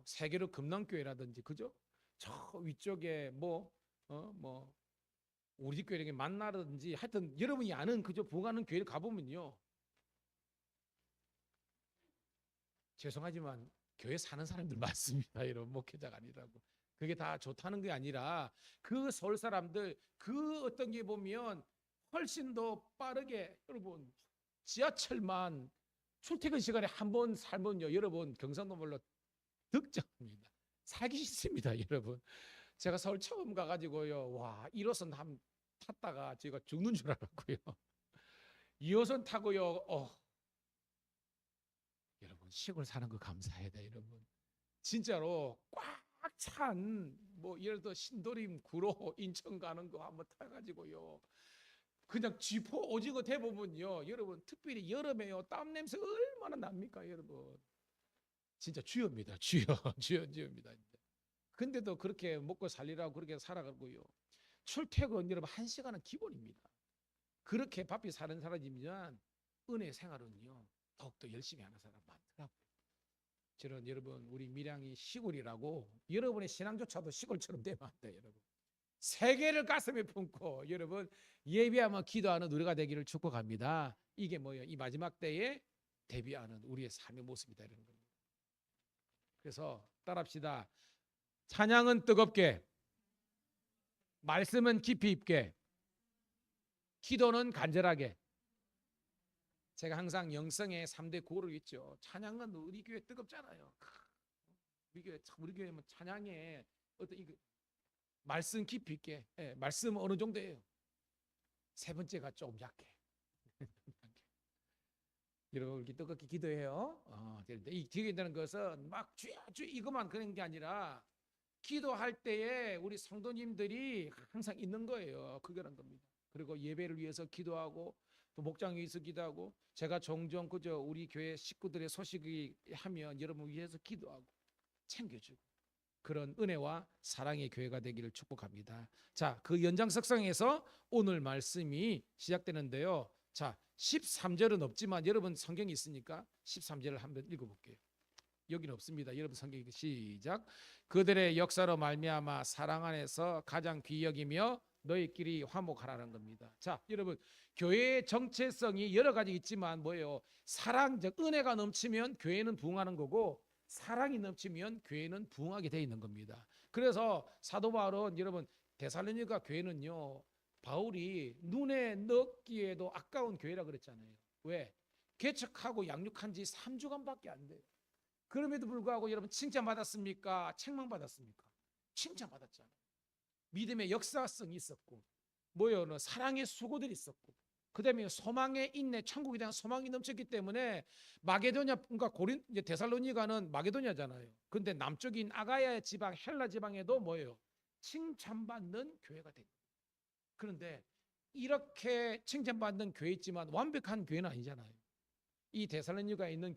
세계로 금남교회라든지 그죠? 저 위쪽에 뭐 우리 교회 이렇게 만나든지 하여튼 여러분이 아는 그저 부흥하는 교회를 가보면요. 죄송하지만 교회 사는 사람들 많습니다. 여러분 목회자가 아니라고. 그게 다 좋다는 게 아니라 그 서울 사람들 그 어떤 게 보면 훨씬 더 빠르게 여러분 지하철만 출퇴근 시간에 한 번 살면요 여러분 경상도말로 득점입니다. 살기 싫습니다. 여러분 제가 서울 처음 가가지고요 와 1호선 한 탔다가 제가 죽는 줄 알았고요 2호선 타고요 여러분 시골 사는 거 감사해야 돼. 여러분 진짜로 꽉 찬 뭐 예를 들어 신도림 구로 인천 가는 거 한번 타가지고요 그냥 쥐포 오징어 대보면요 여러분 특별히 여름에요 땀 냄새 얼마나 납니까 여러분 진짜 주여입니다. 주여 주여입니다. 근데도 그렇게 먹고 살리라고 그렇게 살아가고요 출퇴근 여러분 1시간은 기본입니다. 그렇게 바삐 사는 사람이면 은혜 생활은요 더욱더 열심히 하는 사람 많더라고요. 저는 여러분 우리 밀양이 시골이라고 여러분의 신앙조차도 시골처럼 되면 안 돼요. 여러분 세계를 가슴에 품고 여러분 예배하며 기도하는 우리가 되기를 축복합니다. 이게 뭐예요? 이 마지막 때에 대비하는 우리의 삶의 모습이다 이런 겁니다. 그래서 따라합시다. 찬양은 뜨겁게, 말씀은 깊이 있게, 기도는 간절하게. 제가 항상 영성의 3대 고를 있죠. 찬양은 우리 교회 뜨겁잖아요. 우리 교회 뭐 찬양에 어떤 말씀 깊이 있게. 말씀은 어느 정도예요? 세 번째가 좀 약해. 여러분 이렇게 뜨겁게 기도해요. 이 기도한다는 것은 막 주여 이것만 그런 게 아니라 기도할 때에 우리 성도님들이 항상 있는 거예요. 그거란 겁니다. 그리고 예배를 위해서 기도하고 또 목장 위해서 기도하고 제가 종종 그저 우리 교회 식구들의 소식이 하면 여러분 위해서 기도하고 챙겨주고 그런 은혜와 사랑의 교회가 되기를 축복합니다. 자, 그 연장석상에서 오늘 말씀이 시작되는데요. 자, 13절은 없지만 여러분 성경이 있으니까 13절을 한번 읽어볼게요. 여기는 없습니다. 여러분 성경 시작. 그들의 역사로 말미암아 사랑 안에서 가장 귀히 여기며 너희끼리 화목하라는 겁니다. 자, 여러분 교회의 정체성이 여러 가지 있지만 뭐예요? 사랑적 은혜가 넘치면 교회는 부흥하는 거고 사랑이 넘치면 교회는 부흥하게 돼 있는 겁니다. 그래서 사도 바울은 여러분 데살로니가 교회는요 바울이 눈에 넣기에도 아까운 교회라 그랬잖아요. 왜? 개척하고 양육한 지 3주간밖에 안 돼요. 그럼에도 불구하고 여러분 칭찬받았습니까? 책망받았습니까? 칭찬받았잖아요. 믿음의 역사성이 있었고 뭐요? 사랑의 수고들이 있었고 그다음에 소망의 인내, 천국에 대한 소망이 넘쳤기 때문에 마게도냐, 그러니까 데살로니가는 마게도냐잖아요. 근데 남쪽인 아가야 지방, 헬라 지방에도 뭐예요? 칭찬받는 교회가 된 거예요. 그런데 이렇게 칭찬받는 교회 있지만 완벽한 교회는 아니잖아요. 이 데살로니가에 있는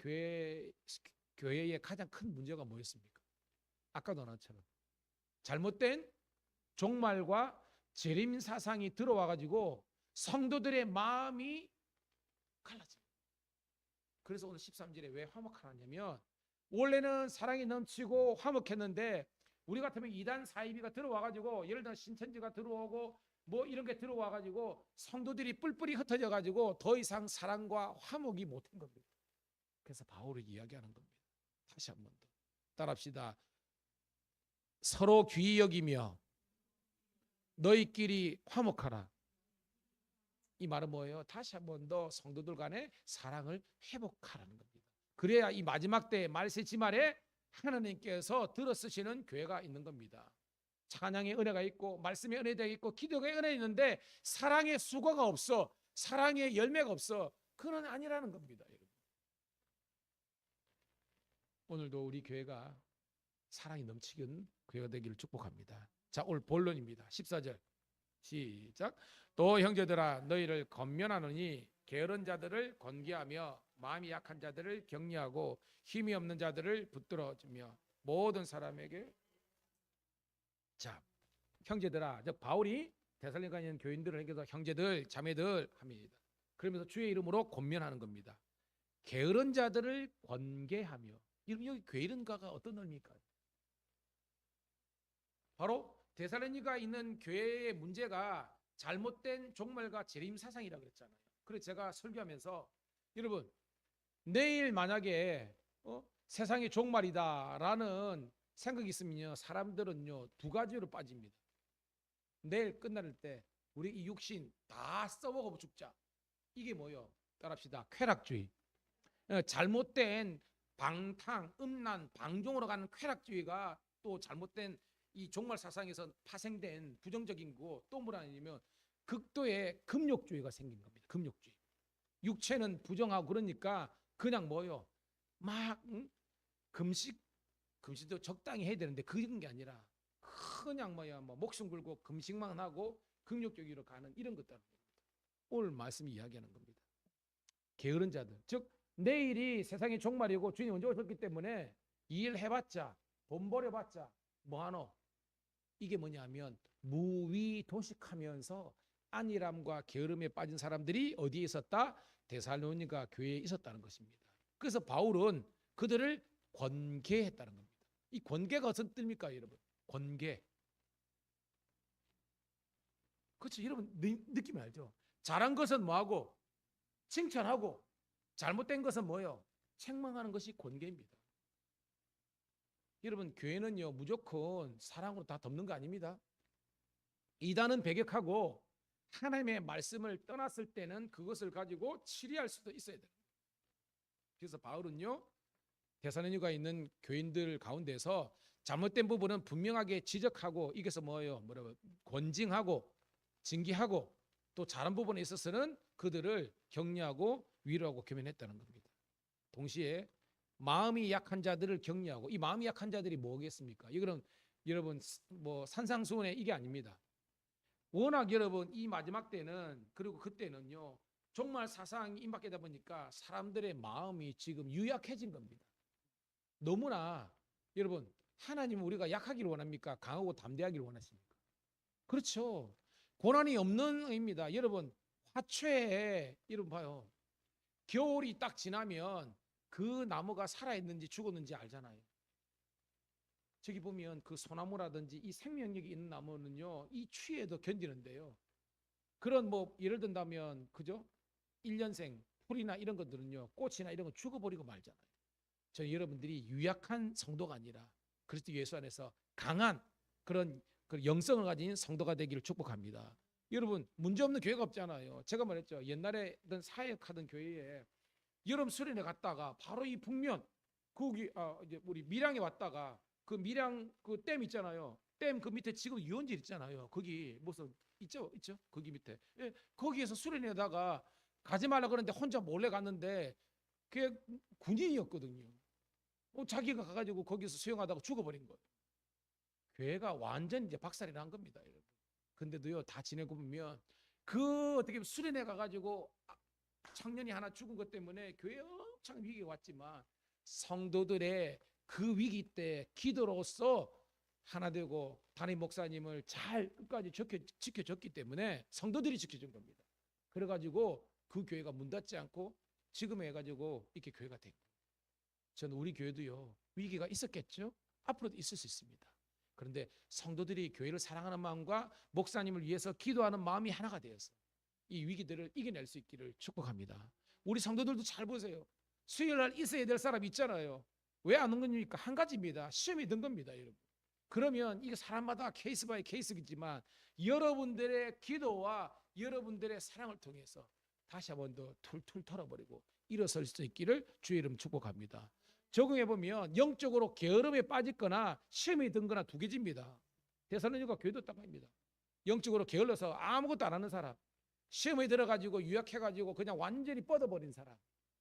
교회의 가장 큰 문제가 뭐였습니까? 아까도 나처럼 잘못된 종말과 재림 사상이 들어와가지고 성도들의 마음이 갈라져요. 그래서 오늘 13절에 왜 화목하냐면 원래는 사랑이 넘치고 화목했는데 우리 같으면 이단 사이비가 들어와가지고 예를 들어 신천지가 들어오고 뭐 이런 게 들어와가지고 성도들이 뿔뿔이 흩어져가지고 더 이상 사랑과 화목이 못한 겁니다. 그래서 바울이 이야기하는 겁니다. 다시 한 번 더 따라합시다. 서로 귀히 여기며 너희끼리 화목하라. 이 말은 뭐예요? 다시 한 번 더 성도들 간의 사랑을 회복하라는 겁니다. 그래야 이 마지막 때 말세 지말에 하나님께서 들어쓰시는 교회가 있는 겁니다. 찬양의 은혜가 있고 말씀의 은혜가 있고 기도의 은혜가 있는데 사랑의 수고가 없어. 사랑의 열매가 없어. 그건 아니라는 겁니다. 여러분. 오늘도 우리 교회가 사랑이 넘치는 교회가 되기를 축복합니다. 자, 오늘 본론입니다. 14절 시작. 또 형제들아 너희를 권면하노니 게으른 자들을 권계하며 마음이 약한 자들을 격려하고 힘이 없는 자들을 붙들어주며 모든 사람에게. 자, 형제들아, 즉 바울이 데살로니가에 있는 교인들을 얘기해서 형제들, 자매들 합니다. 그러면서 주의 이름으로 권면하는 겁니다. 게으른 자들을 권계하며. 여기 게으른가가 어떤 의미입니까? 바로 데살로니가에 있는 교회의 문제가 잘못된 종말과 재림 사상이라고 그랬잖아요. 그래서 제가 설교하면서 여러분 내일 만약에 세상의 종말이다라는 생각이 있으면요 사람들은요 두 가지로 빠집니다. 내일 끝날 때 우리 이 육신 다 써먹어 죽자. 이게 뭐요? 따라합시다. 쾌락주의. 잘못된 방탕, 음란, 방종으로 가는 쾌락주의가 또 잘못된 이 종말 사상에서 파생된 부정적인 거 또 뭐라 아니면 극도의 금욕주의가 생긴 겁니다. 금욕주의. 육체는 부정하고 그러니까 그냥 뭐요? 막 금식도 적당히 해야 되는데 그런 게 아니라 그냥 뭐야 뭐 목숨 걸고 금식만 하고 금욕주의로 가는 이런 것들. 오늘 말씀이 이야기하는 겁니다. 게으른 자들, 즉 내일이 세상의 종말이고 주님 언제 오셨기 때문에 일 해봤자 돈 벌여봤자 뭐하노? 이게 뭐냐면 무위도식하면서 안일함과 게으름에 빠진 사람들이 어디에 있었다? 데살로니가 교회에 있었다는 것입니다. 그래서 바울은 그들을 권계했다는 겁니다. 이 권계가 어떤 뜻입니까, 여러분? 권계. 그렇죠, 여러분 느낌 알죠? 잘한 것은 뭐하고? 칭찬하고 잘못된 것은 뭐예요? 책망하는 것이 권계입니다. 여러분 교회는요 무조건 사랑으로 다 덮는 거 아닙니다. 이단은 배격하고 하나님의 말씀을 떠났을 때는 그것을 가지고 치리할 수도 있어야 돼요. 그래서 바울은요 데살로니가에 있는 교인들 가운데서 잘못된 부분은 분명하게 지적하고 이게서 뭐예요? 뭐라고 권징하고 징계하고 또 잘한 부분에 있어서는 그들을 격려하고 위로하고 교면했다는 겁니다. 동시에 마음이 약한 자들을 격려하고 이 마음이 약한 자들이 뭐겠습니까? 이거는 여러분 뭐 산상수훈의 이게 아닙니다. 워낙 여러분 이 마지막 때는 그리고 그때는요 종말 사상이 임박하다 보니까 사람들의 마음이 지금 유약해진 겁니다. 너무나 여러분 하나님은 우리가 약하기를 원합니까? 강하고 담대하기를 원하십니까? 그렇죠. 고난이 없는 의미입니다. 여러분 화초에 여러분 봐요. 겨울이 딱 지나면 그 나무가 살아있는지 죽었는지 알잖아요. 저기 보면 그 소나무라든지 이 생명력이 있는 나무는요 이 추위에도 견디는데요. 그런 뭐 예를 든다면 그죠? 1년생 풀이나 이런 것들은요 꽃이나 이런 거 죽어버리고 말잖아요. 저는 여러분들이 유약한 성도가 아니라 그리스도 예수 안에서 강한 그런 영성을 가진 성도가 되기를 축복합니다. 여러분 문제없는 교회가 없잖아요. 제가 말했죠. 옛날에 사역하던 교회에 여름 수련회 갔다가 바로 이 북면 거기 이제 우리 밀양에 왔다가 그 밀양 그 댐 있잖아요. 댐 그 밑에 지금 유원지 있잖아요. 거기 무슨 있죠? 거기 밑에. 예, 거기에서 수련회에다가 가지 말라 그러는데 혼자 몰래 갔는데 그게 군인이었거든요. 자기가 가가지고 거기서 수영하다가 죽어버린 거예요. 교회가 완전 이제 박살이 난 겁니다, 여러분. 근데도요 다 지내고 보면 그 어떻게 수련회 가가지고 청년이 하나 죽은 것 때문에 교회에 엄청 위기가 왔지만 성도들의 그 위기 때 기도로서 하나 되고 담임 목사님을 잘 끝까지 지켜줬기 때문에 성도들이 지켜준 겁니다. 그래가지고 그 교회가 문 닫지 않고 지금 해가지고 이렇게 교회가 됐고 저는 우리 교회도요 위기가 있었겠죠. 앞으로도 있을 수 있습니다. 그런데 성도들이 교회를 사랑하는 마음과 목사님을 위해서 기도하는 마음이 하나가 되어서 이 위기들을 이겨낼 수 있기를 축복합니다. 우리 성도들도 잘 보세요. 수요일 날 있어야 될 사람 있잖아요. 왜 안 온 겁니까? 한 가지입니다. 시험이 든 겁니다, 여러분. 그러면 이게 사람마다 케이스 바이 케이스이지만 여러분들의 기도와 여러분들의 사랑을 통해서 다시 한번 더 툴툴 털어버리고 일어설 수 있기를 주의 이름 축복합니다. 적용해 보면 영적으로 게으름에 빠졌거나 시험이 든 거나 두 개집니다. 데살로니가 교회도 딱 말입니다. 영적으로 게을러서 아무것도 안 하는 사람, 시험에 들어가지고 유약해가지고 그냥 완전히 뻗어버린 사람.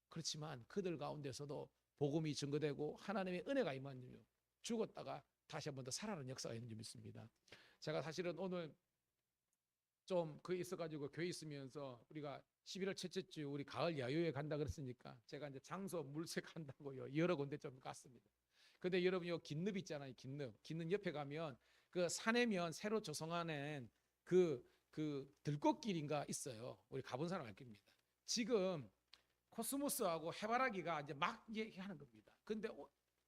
그렇지만 그들 가운데서도 복음이 증거되고 하나님의 은혜가 임하며 죽었다가 다시 한 번 더 살아나는 역사가 있는 줄 믿습니다. 제가 사실은 오늘 좀 그 있어가지고 교회 있으면서 우리가 11월 첫째 주 우리 가을 야유회 간다 그랬으니까 제가 이제 장소 물색한다고요 여러 군데 좀 갔습니다. 근데 여러분 요 긴늪 있잖아요. 긴늪 옆에 가면 그 산에면 새로 조성하는 그 들꽃길인가 있어요. 우리 가본 사람 알 겁니다. 지금 코스모스하고 해바라기가 이제 막 얘기하는 겁니다. 근데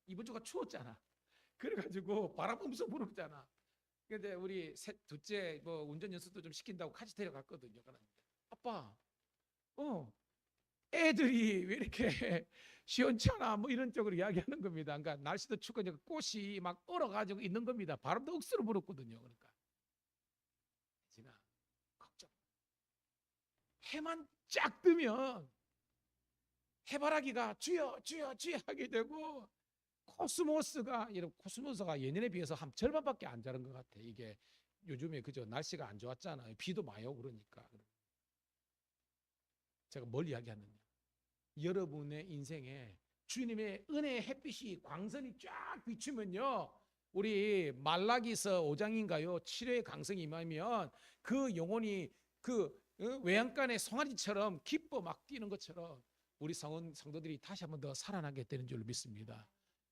이번 주가 추웠잖아. 그래가지고 바람 엄청 불었잖아. 근데 우리 둘째 뭐 운전 연습도 좀 시킨다고 같이 데려갔거든요. 아빠, 애들이 왜 이렇게 시원찮아? 뭐 이런 쪽으로 이야기하는 겁니다. 그러니까 날씨도 춥고 꽃이 막 얼어가지고 있는 겁니다. 바람도 억수로 불었거든요. 그러니까 진아 걱정. 해만 쫙 뜨면 해바라기가 주여 주여 주여 하게 되고 코스모스가 예년에 비해서 한 절반밖에 안 자란 것 같아. 이게 요즘에 그저 날씨가 안 좋았잖아요. 비도 많이 오고 그러니까. 제가 뭘 이야기하느냐? 여러분의 인생에 주님의 은혜의 햇빛이 광선이 쫙 비추면요. 우리 말라기서 5장인가요? 7회의 강성이 임하면 그 영혼이 그 외양간의 송아지처럼 기뻐 막 뛰는 것처럼 우리 성도들이 다시 한 번 더 살아나게 되는 줄 믿습니다.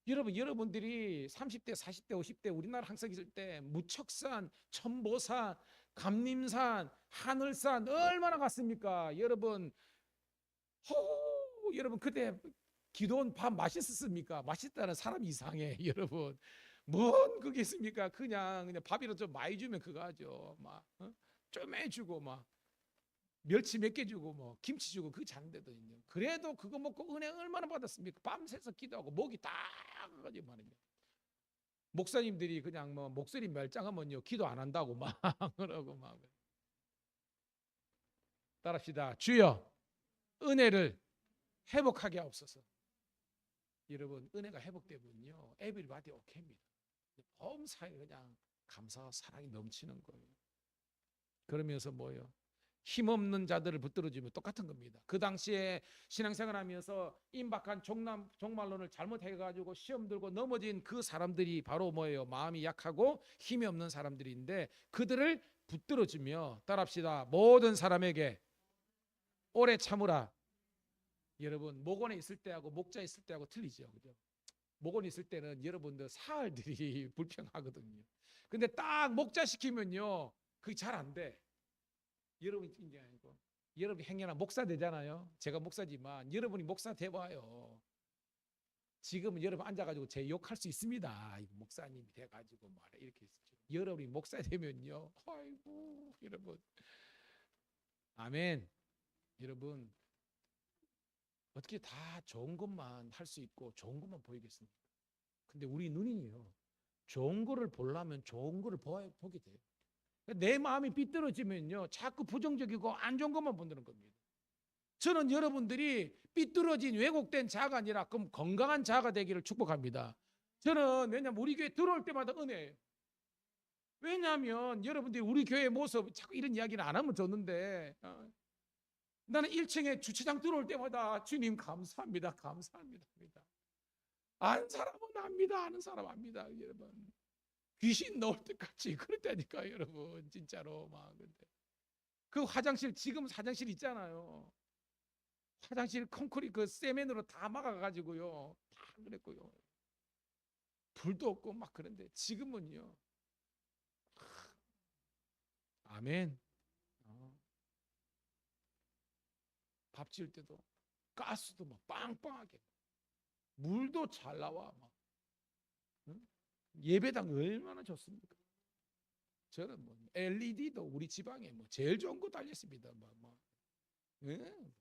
여러분들이 30대, 40대, 50대 우리나라 항상 있을 때 무척산, 천보산, 감림산, 하늘산 얼마나 갔습니까? 여러분 그때 기도원 밥 맛있었습니까? 맛있다는 사람 이상해. 여러분 뭔 그게 있습니까? 그냥 밥이라도 좀 많이 주면 그거 하죠. 막 좀 해주고 막 멸치 몇 개 주고 뭐 김치 주고 그게 자는데도 있네요. 그래도 그거 먹고 은혜 얼마나 받았습니까? 밤새서 기도하고 목이 다 가가지고 말입니다. 목사님들이 그냥 뭐 목소리 멸장하면요 기도 안 한다고 막 그러고 막 따라합시다. 주여 은혜를 회복하게 하옵소서. 여러분 은혜가 회복되면요 에브리바디 오케이입니다. 범사에 그냥 감사와 사랑이 넘치는 거예요. 그러면서 뭐요? 힘없는 자들을 붙들어주면 똑같은 겁니다. 그 당시에 신앙생활하면서 임박한 종말론을 잘못해가지고 시험 들고 넘어진 그 사람들이 바로 뭐예요? 마음이 약하고 힘이 없는 사람들인데 그들을 붙들어주며 따라합시다. 모든 사람에게 오래 참으라. 여러분 목원에 있을 때하고 목자에 있을 때하고 틀리죠. 그죠? 목원에 있을 때는 여러분들 사흘들이 불평하거든요. 근데 딱 목자 시키면요 그게 잘 안 돼. 여러분이 이제 아니고 여러분이 행여나 목사 되잖아요. 제가 목사지만 여러분이 목사 돼봐요. 지금은 여러분 앉아가지고 제 욕할 수 있습니다. 목사님이 돼가지고 말해 이렇게 했죠. 여러분이 목사 되면요, 아이고 여러분, 아멘. 여러분 어떻게 다 좋은 것만 할 수 있고 좋은 것만 보이겠습니까? 근데 우리 눈이요, 좋은 거를 보려면 좋은 거를 보게 돼요. 내 마음이 삐뚤어지면요 자꾸 부정적이고 안 좋은 것만 본다는 겁니다. 저는 여러분들이 삐뚤어진 왜곡된 자가 아니라 그럼 건강한 자가 되기를 축복합니다. 저는 왜냐하면 우리 교회 들어올 때마다 은혜예요. 왜냐하면 여러분들이 우리 교회 모습 자꾸 이런 이야기는 안 하면 좋는데 나는 1층에 주차장 들어올 때마다 주님 감사합니다. 감사합니다. 아는 사람은 압니다. 아는 사람 압니다. 여러분 귀신 넣을 때까지 그랬다니까 여러분 진짜로 막. 근데 그 화장실 지금 화장실 있잖아요. 화장실 콘크리트 그 세면으로 다 막아가지고요 다 그랬고요 불도 없고 막 그런데 지금은요 아멘. 밥 지을 때도 가스도 막 빵빵하게 물도 잘 나와 막 응? 예배당 얼마나 좋습니까? 저는 뭐 LED도 우리 지방에 뭐 제일 좋은 거 달렸습니다. 응?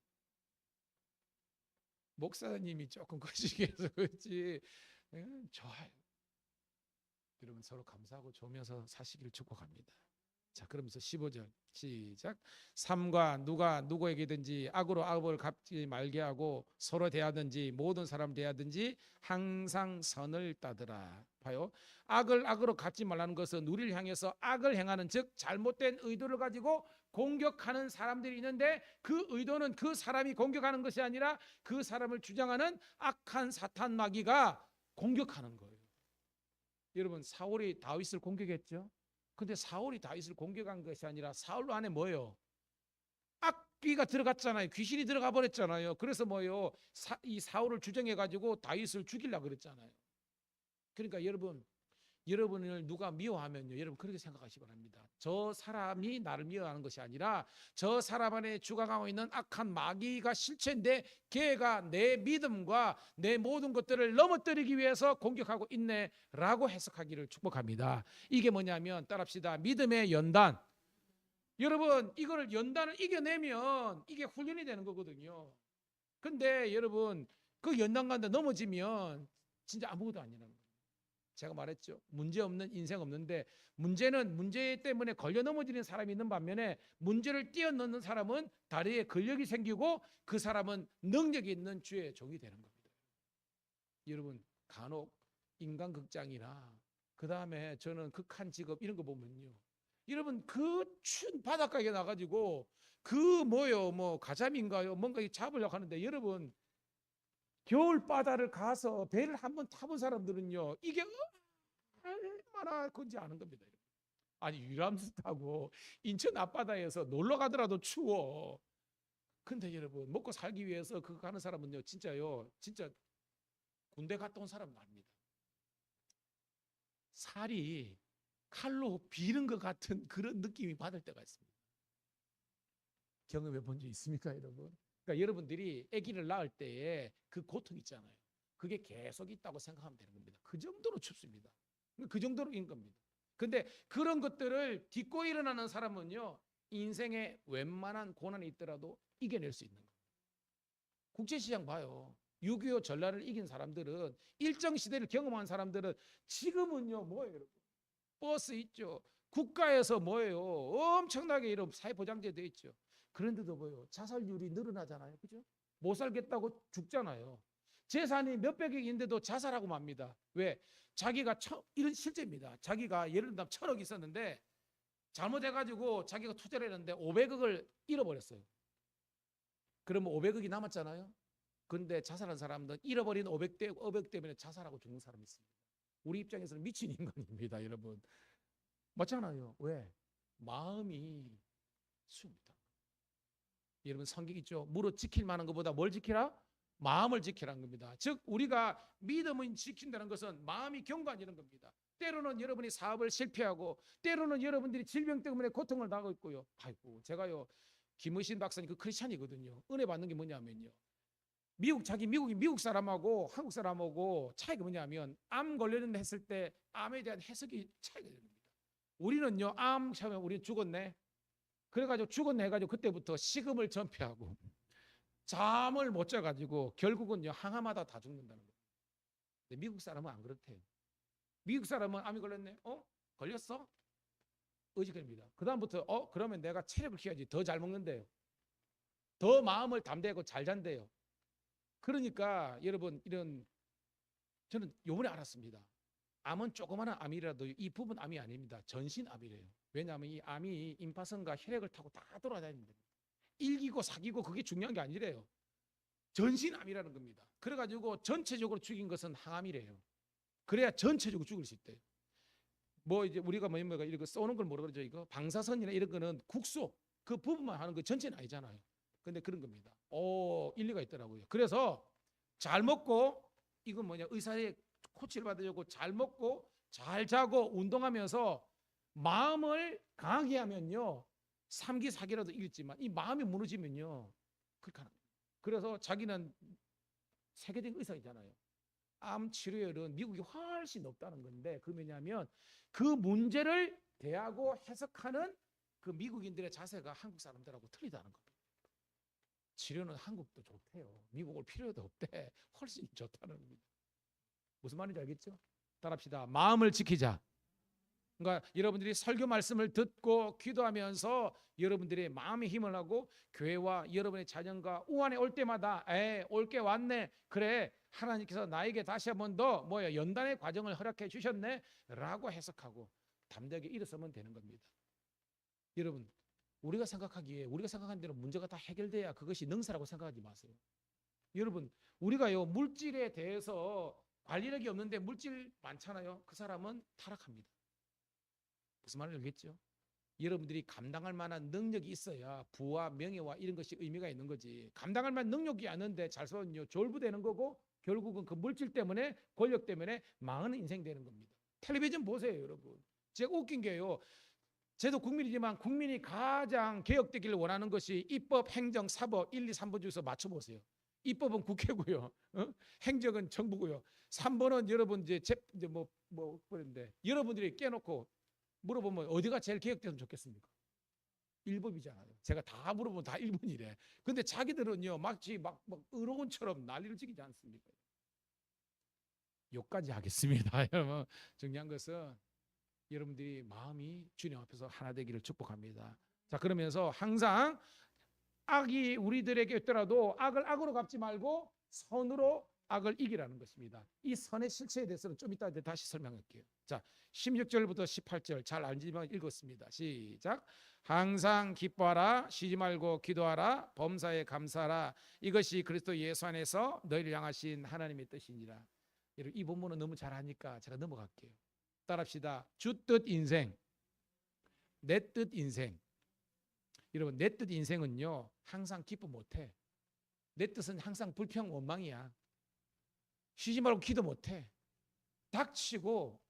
목사님이 조금 거시기해서 그렇지 좋아요. 여러분 서로 감사하고 좋으면서 사시기를 축복합니다. 자, 그러면서 15절 시작. 삼가 누가 누구에게든지 악으로 악을 갚지 말게 하고 서로 대하든지 모든 사람 대하든지 항상 선을 따르라. 봐요. 악을 악으로 갚지 말라는 것은 우리를 향해서 악을 행하는, 즉 잘못된 의도를 가지고 공격하는 사람들이 있는데, 그 의도는 그 사람이 공격하는 것이 아니라 그 사람을 주장하는 악한 사탄 마귀가 공격하는 거예요. 여러분, 사울이 다윗을 공격했죠. 근데 사울이 다윗을 공격한 것이 아니라 사울 안에 뭐예요? 악귀가 들어갔잖아요. 귀신이 들어가 버렸잖아요. 그래서 뭐예요? 이 사울을 주장해 가지고 다윗을 죽이려고 그랬잖아요. 그러니까 여러분을 누가 미워하면요, 여러분 그렇게 생각하시기 바랍니다. 저 사람이 나를 미워하는 것이 아니라 저 사람 안에 주관하고 있는 악한 마귀가 실체인데, 걔가 내 믿음과 내 모든 것들을 넘어뜨리기 위해서 공격하고 있네라고 해석하기를 축복합니다. 이게 뭐냐면, 따라합시다. 믿음의 연단. 여러분, 이거를 연단을 이겨내면 이게 훈련이 되는 거거든요. 근데 여러분, 그 연단 가운데 넘어지면 진짜 아무것도 아니라는 거예요. 제가 말했죠. 문제 없는 인생 없는데, 문제는 문제 때문에 걸려 넘어지는 사람이 있는 반면에 문제를 뛰어넘는 사람은 다리에 근력이 생기고 그 사람은 능력이 있는 주의 종이 되는 겁니다. 여러분, 간혹 인간극장이나 그 다음에 저는 극한 직업 이런 거 보면요, 여러분 그 추운 바닷가에 나가지고 그 뭐요, 뭐 가자미인가요, 뭔가 잡으려고 하는데, 여러분 겨울 바다를 가서 배를 한번 타본 사람들은요, 이게 얼마나 건지 아는 겁니다. 아니, 유람선 타고 인천 앞바다에서 놀러 가더라도 추워. 근데 여러분, 먹고 살기 위해서 그거 가는 사람은요, 진짜요, 진짜 군대 갔다 온 사람 말입니다. 살이 칼로 비는 것 같은 그런 느낌이 받을 때가 있습니다. 경험해 본 적 있습니까, 여러분? 그러니까 여러분들이 아기를 낳을 때에 그 고통 있잖아요. 그게 계속 있다고 생각하면 되는 겁니다. 그 정도로 춥습니다. 그 정도로인 겁니다. 근데 그런 것들을 딛고 일어나는 사람은요, 인생에 웬만한 고난이 있더라도 이겨낼 수 있는 거예요. 국제시장 봐요. 6.25 전란을 이긴 사람들은, 일정 시대를 경험한 사람들은 지금은요, 뭐예요, 여러분? 버스 있죠. 국가에서 뭐예요? 엄청나게 이런 사회보장제 돼 있죠. 그런데도 뭐예요? 자살률이 늘어나잖아요. 그죠? 못 살겠다고 죽잖아요. 재산이 몇백억이 있는데도 자살하고 맙니다. 왜? 자기가 이런 실제입니다. 자기가 예를 들면 1,000억 있었는데 잘못해가지고 자기가 투자를 했는데 500억을 잃어버렸어요. 그러면 500억이 남았잖아요. 근데 자살한 사람들은 잃어버린 500억 때문에 자살하고 죽는 사람이 있습니다. 우리 입장에서는 미친 인간입니다, 여러분. 맞잖아요. 왜? 마음이 수입니다. 여러분, 성경 있죠? 무릇 지킬 만한 것보다 뭘 지키라? 마음을 지키라는 겁니다. 즉, 우리가 믿음을 지킨다는 것은 마음이 경고하는 겁니다. 때로는 여러분이 사업을 실패하고, 때로는 여러분들이 질병 때문에 고통을 당하고 있고요. 아이고, 제가요, 김의신 박사님 그 크리스찬이거든요. 은혜 받는 게 뭐냐면요, 미국 사람하고 한국 사람하고 차이가 뭐냐면, 암 걸렸는데 했을 때 암에 대한 해석이 차이가 됩니다. 우리는요, 암 처음에 우리 죽었네. 그래가지고 죽었네 해가지고 그때부터 식음을 전폐하고 잠을 못 자가지고 결국은요, 항암하다 다 죽는다는 거예요. 근데 미국 사람은 안 그렇대요. 미국 사람은 암이 걸렸네. 걸렸어? 의식입니다. 그 다음부터 그러면 내가 체력을 키워야지. 더 잘 먹는데요. 더 마음을 담대하고 잘 잔대요. 그러니까 여러분, 저는 요번에 알았습니다. 암은 조그마한 암이라도 이 부분 암이 아닙니다. 전신암이래요. 왜냐하면 이 암이 임파선과 혈액을 타고 다 돌아다니는데, 일기고 사기고 그게 중요한 게 아니래요. 전신암이라는 겁니다. 그래가지고 전체적으로 죽인 것은 항암이래요. 그래야 전체적으로 죽을 수 있대요. 뭐 이제 우리가 뭐가 이런 거 쏘는 걸 뭐라 그러죠? 이거 방사선이나 이런 거는 국소 그 부분만 하는 거 전체는 아니잖아요. 근데 그런 겁니다. 일리가 있더라고요. 그래서 잘 먹고, 이건 뭐냐, 의사의 코치를 받으려고 잘 먹고 잘 자고 운동하면서 마음을 강하게 하면요, 3기 4기라도 이겼지만 이 마음이 무너지면요, 그렇게 하는 거예요. 그래서 자기는 세계적인 의사이잖아요. 암 치료율은 미국이 훨씬 높다는 건데, 그 뭐냐면 그 문제를 대하고 해석하는 그 미국인들의 자세가 한국 사람들하고 틀리다는 겁니다. 치료는 한국도 좋대요. 미국 올 필요도 없대. 훨씬 좋다는 겁니다. 무슨 말인지 알겠죠? 따라합시다. 마음을 지키자. 그러니까 여러분들이 설교 말씀을 듣고 기도하면서 여러분들의 마음의 힘을 하고 교회와 여러분의 자녀가 우한에 올 때마다 올 게 왔네. 그래, 하나님께서 나에게 다시 한번 더 연단의 과정을 허락해 주셨네 라고 해석하고 담대하게 일어서면 되는 겁니다. 여러분, 우리가 생각한 대로 문제가 다 해결돼야 그것이 능사라고 생각하지 마세요. 여러분, 우리가요 물질에 대해서 관리력이 없는데 물질 많잖아요. 그 사람은 타락합니다. 무슨 말인지 알겠죠? 여러분들이 감당할 만한 능력이 있어야 부와 명예와 이런 것이 의미가 있는 거지. 감당할 만한 능력이 없는데 잘 써는요 졸부되는 거고 결국은 그 물질 때문에 권력 때문에 망하는 인생 되는 겁니다. 텔레비전 보세요, 여러분. 제가 웃긴 게요. 저도 국민이지만 국민이 가장 개혁되기를 원하는 것이 입법, 행정, 사법 1, 2, 3번 중에서 맞춰보세요. 입법은 국회고요. 행정은 정부고요. 3번은 여러분 이제 그런데 여러분들이 깨놓고 물어보면 어디가 제일 개혁됐으면 좋겠습니까? 1번이잖아요. 제가 다 물어보면 다 1번이래. 근데 자기들은요 마치 막 의로운처럼 난리를 지기지 않습니까? 여기까지 하겠습니다. 여러분, 중요한 것은 여러분들이 마음이 주님 앞에서 하나 되기를 축복합니다. 자, 그러면서 항상 악이 우리들에게 있더라도 악을 악으로 갚지 말고 선으로 악을 이기라는 것입니다. 이 선의 실체에 대해서는 좀 이따 다시 설명할게요. 자, 16절부터 18절 잘 알지만 읽었습니다. 시작. 항상 기뻐하라, 쉬지 말고 기도하라, 범사에 감사하라. 이것이 그리스도 예수 안에서 너희를 향하신 하나님의 뜻이니라. 이 본문은 너무 잘하니까 제가 넘어갈게요. 따라합시다. 주 뜻 인생, 내 뜻 인생. 여러분, 내 뜻 인생은요 항상 기뻐 못해. 내 뜻은 항상 불평 원망이야. 쉬지 말고 기도 못해. 닥치고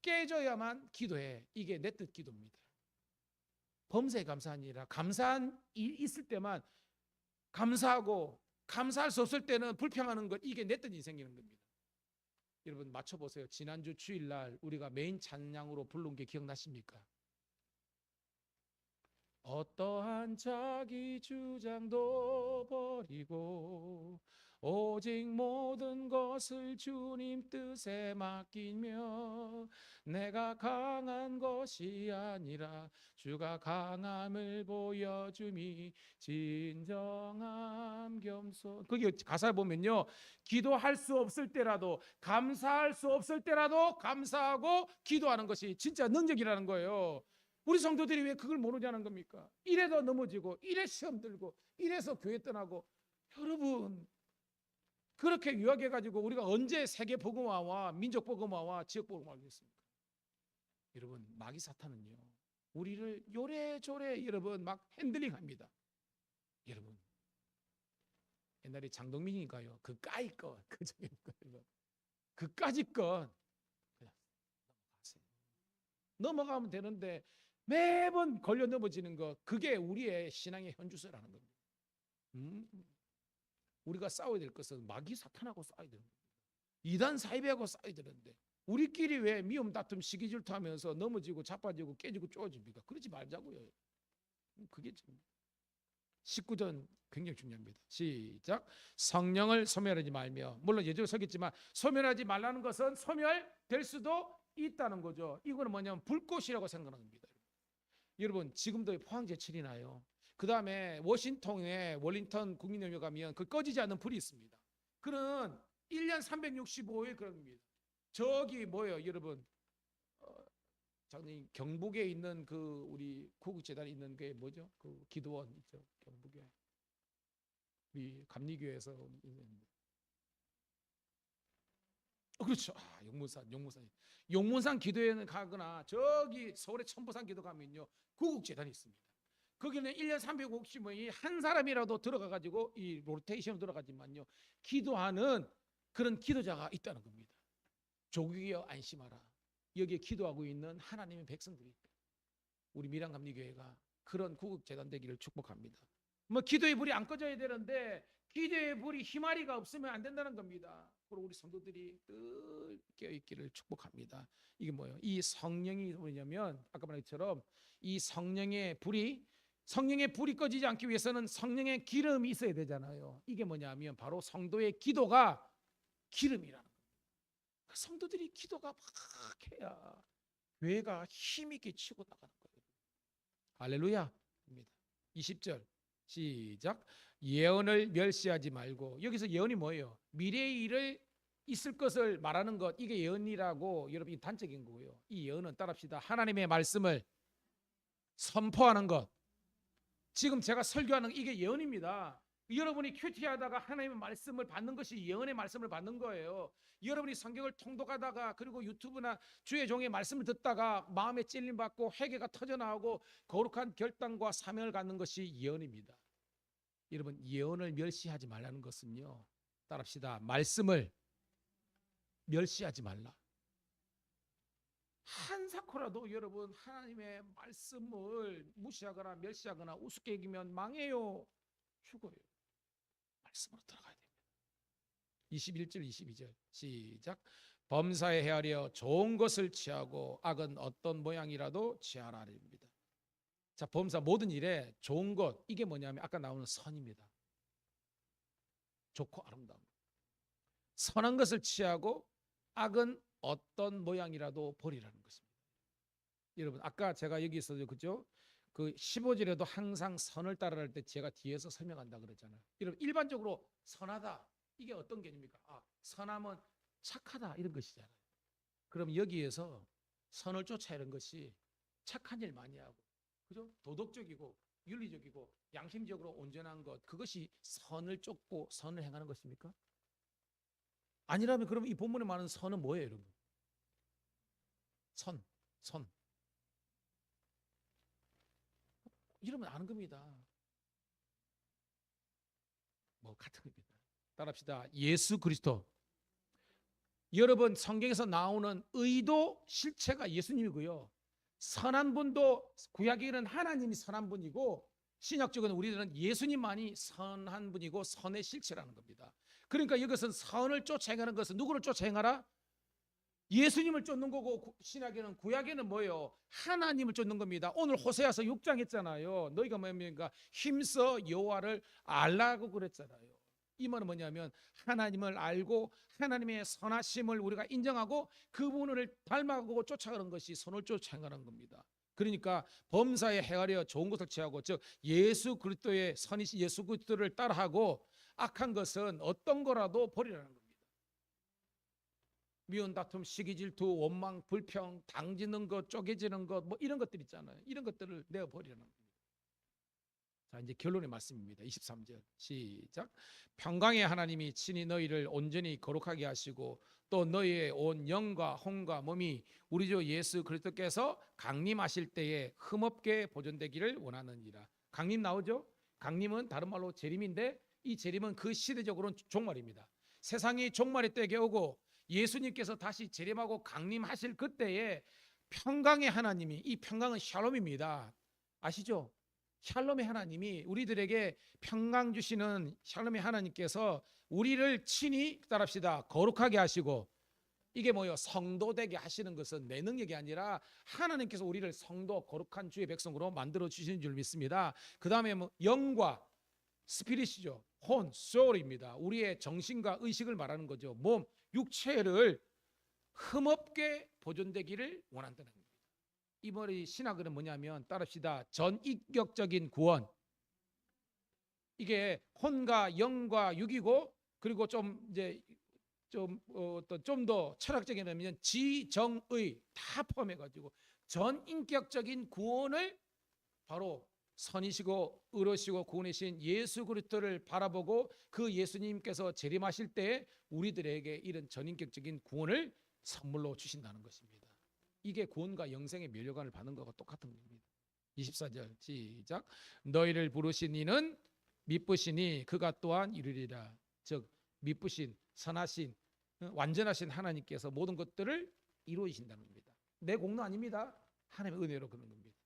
깨져야만 기도해. 이게 내 뜻 기도입니다. 범사에 감사하니라. 감사한 일 있을 때만 감사하고 감사할 수 없을 때는 불평하는 것, 이게 내 뜻 인생이라는 겁니다. 여러분 맞춰보세요. 지난주 주일날 우리가 메인 찬양으로 부른 게 기억나십니까? 어떠한 자기 주장도 버리고 오직 모든 것을 주님 뜻에 맡기며 내가 강한 것이 아니라 주가 강함을 보여줌이 진정함 겸손. 거기 가사를 보면요, 기도할 수 없을 때라도 감사할 수 없을 때라도 감사하고 기도하는 것이 진짜 능력이라는 거예요. 우리 성도들이 왜 그걸 모르냐는 겁니까? 이래도 넘어지고 이래 시험 들고 이래서 교회 떠나고. 여러분, 그렇게 유학해가지고 우리가 언제 세계 복음화와 민족 복음화와 지역 복음화를 하겠습니까? 여러분, 마귀 사탄은요 우리를 요래조래 여러분 막 핸들링합니다. 여러분, 옛날에 장동민이니까요 그까이 것 그까짓 것 그냥 넘어가세요. 넘어가면 되는데 매번 걸려 넘어지는 것, 그게 우리의 신앙의 현주소라는 겁니다. 우리가 싸워야 될 것은 마귀 사탄하고 싸워야 되는 겁니다. 이단 사이비하고 싸워야 되는데 우리끼리 왜 미움 다툼 시기 질투하면서 넘어지고 자빠지고 깨지고 쪼집니까? 그러지 말자고요. 그게 19전 굉장히 중요합니다. 시작. 성령을 소멸하지 말며. 물론 예전에 서겠지만 소멸하지 말라는 것은 소멸될 수도 있다는 거죠. 이거는 뭐냐면 불꽃이라고 생각합니다. 여러분, 지금도 포항제철이 나요. 그 다음에 워싱턴에 월링턴 국민연료 가면 그 꺼지지 않는 불이 있습니다. 그는 1년 365일 그런 겁니다. 저기 뭐예요, 여러분? 경북에 있는 그 우리 구국재단에 있는 게 뭐죠? 그 기도원 있죠, 경북에. 우리 감리교회에서 있는. 그렇죠. 용문산 기도회는 가거나 저기 서울의 천보산 기도 가면요 구국재단이 있습니다. 거기는 1년 365일 한 사람이라도 들어가가지고 이 로테이션으로 들어가지만요 기도하는 그런 기도자가 있다는 겁니다. 조국이여 안심하라. 여기에 기도하고 있는 하나님의 백성들이 있다. 우리 밀양감리교회가 그런 구국재단 되기를 축복합니다. 뭐 기도의 불이 안 꺼져야 되는데 기도의 불이 희마리가 없으면 안 된다는 겁니다. 우리 성도들이 늘 깨어있기를 축복합니다. 이게 뭐예요? 이 성령이 뭐냐면 아까 말한 것처럼 이 성령의 불이 꺼지지 않기 위해서는 성령의 기름이 있어야 되잖아요. 이게 뭐냐면 바로 성도의 기도가 기름이라는 겁니다. 성도들이 기도가 막 해야 교회가 힘있게 치고 나가는 거예요. 할렐루야. 20절 시작. 예언을 멸시하지 말고. 여기서 예언이 뭐예요? 미래의 일을 있을 것을 말하는 것, 이게 예언이라고 여러분이 단적인 거고요. 이 예언은 따라합시다. 하나님의 말씀을 선포하는 것. 지금 제가 설교하는 이게 예언입니다. 여러분이 큐티하다가 하나님의 말씀을 받는 것이 예언의 말씀을 받는 거예요. 여러분이 성경을 통독하다가 그리고 유튜브나 주의 종의 말씀을 듣다가 마음에 찔림 받고 회개가 터져나오고 거룩한 결단과 사명을 갖는 것이 예언입니다. 여러분, 예언을 멸시하지 말라는 것은요, 따라합시다. 말씀을 멸시하지 말라. 한사코라도 여러분 하나님의 말씀을 무시하거나 멸시하거나 우습게 여기면 망해요. 죽어요. 말씀으로 들어가야 됩니다. 21절 22절 시작. 범사에 헤아려 좋은 것을 취하고 악은 어떤 모양이라도 취하라입니다. 자, 범사 모든 일에 좋은 것, 이게 뭐냐면 아까 나오는 선입니다. 좋고 아름다운 것. 선한 것을 취하고 악은 어떤 모양이라도 버리라는 것입니다. 여러분, 아까 제가 여기서 그죠? 그 15절에도 항상 선을 따르할 때 제가 뒤에서 설명한다 그랬잖아요. 여러분, 일반적으로 선하다, 이게 어떤 개념입니까? 선함은 착하다, 이런 것이잖아요. 그럼 여기에서 선을 쫓아 이런 것이 착한 일 많이 하고, 그죠? 도덕적이고 윤리적이고 양심적으로 온전한 것, 그것이 선을 쫓고 선을 행하는 것입니까? 아니라면 그럼 이 본문에 말하는 선은 뭐예요, 여러분? 선. 이러면 아는 겁니다. 뭐 같은 겁니다. 따라합시다. 예수 그리스도. 여러분, 성경에서 나오는 의도 실체가 예수님이고요. 선한 분도 구약에는 하나님이 선한 분이고 신약적으로는 우리들은 예수님만이 선한 분이고 선의 실체라는 겁니다. 그러니까 여기서는 선을 쫓아 행하는 것은 누구를 쫓아 행하라? 예수님을 쫓는 거고, 신약에는 구약에는 뭐예요? 하나님을 쫓는 겁니다. 오늘 호세아서 6장 했잖아요. 너희가 뭡니까? 힘써 여호와를 알라고 그랬잖아요. 이 말은 뭐냐면 하나님을 알고 하나님의 선하심을 우리가 인정하고 그분을 닮아가고 쫓아가는 것이 선을 쫓아 행하는 겁니다. 그러니까 범사에 행하려 좋은 것을 취하고, 즉 예수 그리스도의 선이신 예수 그리스도를 따라하고 악한 것은 어떤 거라도 버리라는 겁니다. 미운 다툼, 시기 질투, 원망, 불평, 당지는 것, 쪼개지는 것, 뭐 이런 것들 있잖아요. 이런 것들을 내어 버리라는 겁니다. 자, 이제 결론의 말씀입니다. 23절 시작. 평강의 하나님이 친히 너희를 온전히 거룩하게 하시고 또 너희의 온 영과 혼과 몸이 우리 주 예수 그리스도께서 강림하실 때에 흠없게 보존되기를 원하느니라. 강림 나오죠? 강림은 다른 말로 재림인데, 이 재림은 그 시대적으로는 종말입니다. 세상이 종말의 때에 오고 예수님께서 다시 재림하고 강림하실 그때에 평강의 하나님이, 이 평강은 샬롬입니다. 아시죠? 샬롬의 하나님이 우리들에게 평강 주시는 샬롬의 하나님께서 우리를 친히 따라합시다. 거룩하게 하시고, 이게 뭐예요? 성도 되게 하시는 것은 내 능력이 아니라 하나님께서 우리를 성도 거룩한 주의 백성으로 만들어 주시는 줄 믿습니다. 그 다음에 뭐 영과 스피릿이죠. 혼, 소울입니다. 우리의 정신과 의식을 말하는 거죠. 몸, 육체를 흠없게 보존되기를 원한다는 겁니다. 이 말이 신학은 뭐냐면 따릅시다. 전인격적인 구원. 이게 혼과 영과 육이고, 그리고 좀 더 철학적인 의미는 지정의 다 포함해가지고 전인격적인 구원을 바로 선이시고 의로시고 구원이신 예수 그리스도를 바라보고 그 예수님께서 재림하실 때 우리들에게 이런 전인격적인 구원을 선물로 주신다는 것입니다. 이게 구원과 영생의 면류관을 받는 것과 똑같은 겁니다. 24절 시작. 너희를 부르신 이는 미쁘시니 그가 또한 이루리라. 즉 미쁘신 선하신 완전하신 하나님께서 모든 것들을 이루어진다는 겁니다. 내 공로 아닙니다. 하나님의 은혜로 그런 겁니다.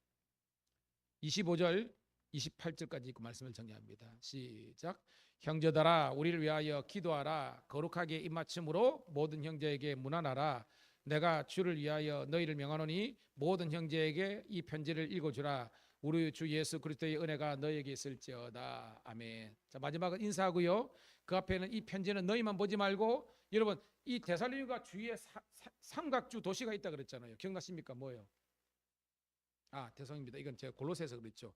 25절 28절까지 그 말씀을 정리합니다. 시작. 형제들아 우리를 위하여 기도하라. 거룩하게 입맞춤으로 모든 형제에게 문안하라. 내가 주를 위하여 너희를 명하노니 모든 형제에게 이 편지를 읽어주라. 우리 주 예수 그리스도의 은혜가 너희에게 있을지어다. 아멘. 자, 마지막은 인사하고요. 그 앞에는 이 편지는 너희만 보지 말고, 여러분 이 데살로니가 주위에 삼각주 도시가 있다 그랬잖아요. 기억나십니까? 뭐예요? 대성입니다. 이건 제가 골로새에서 그랬죠.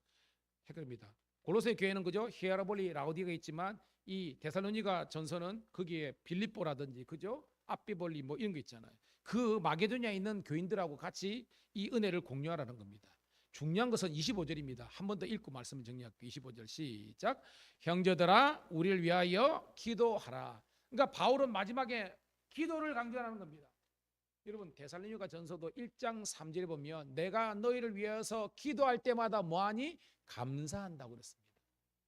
헷갈립니다. 골로새 교회는 그죠? 히에라볼리 라오디가 있지만 이 데살로니가 전서는 거기에 빌립보라든지 그죠? 앞비볼리 뭐 이런 거 있잖아요. 그 마게도냐에 있는 교인들하고 같이 이 은혜를 공유하라는 겁니다. 중요한 것은 25절입니다. 한 번 더 읽고 말씀을 정리할게요. 25절 시작. 형제들아 우리를 위하여 기도하라. 그러니까 바울은 마지막에 기도를 강조하는 겁니다. 여러분 데살로니가 전서도 1장 3절에 보면 내가 너희를 위해서 기도할 때마다 뭐하니? 감사한다고 그랬습니다.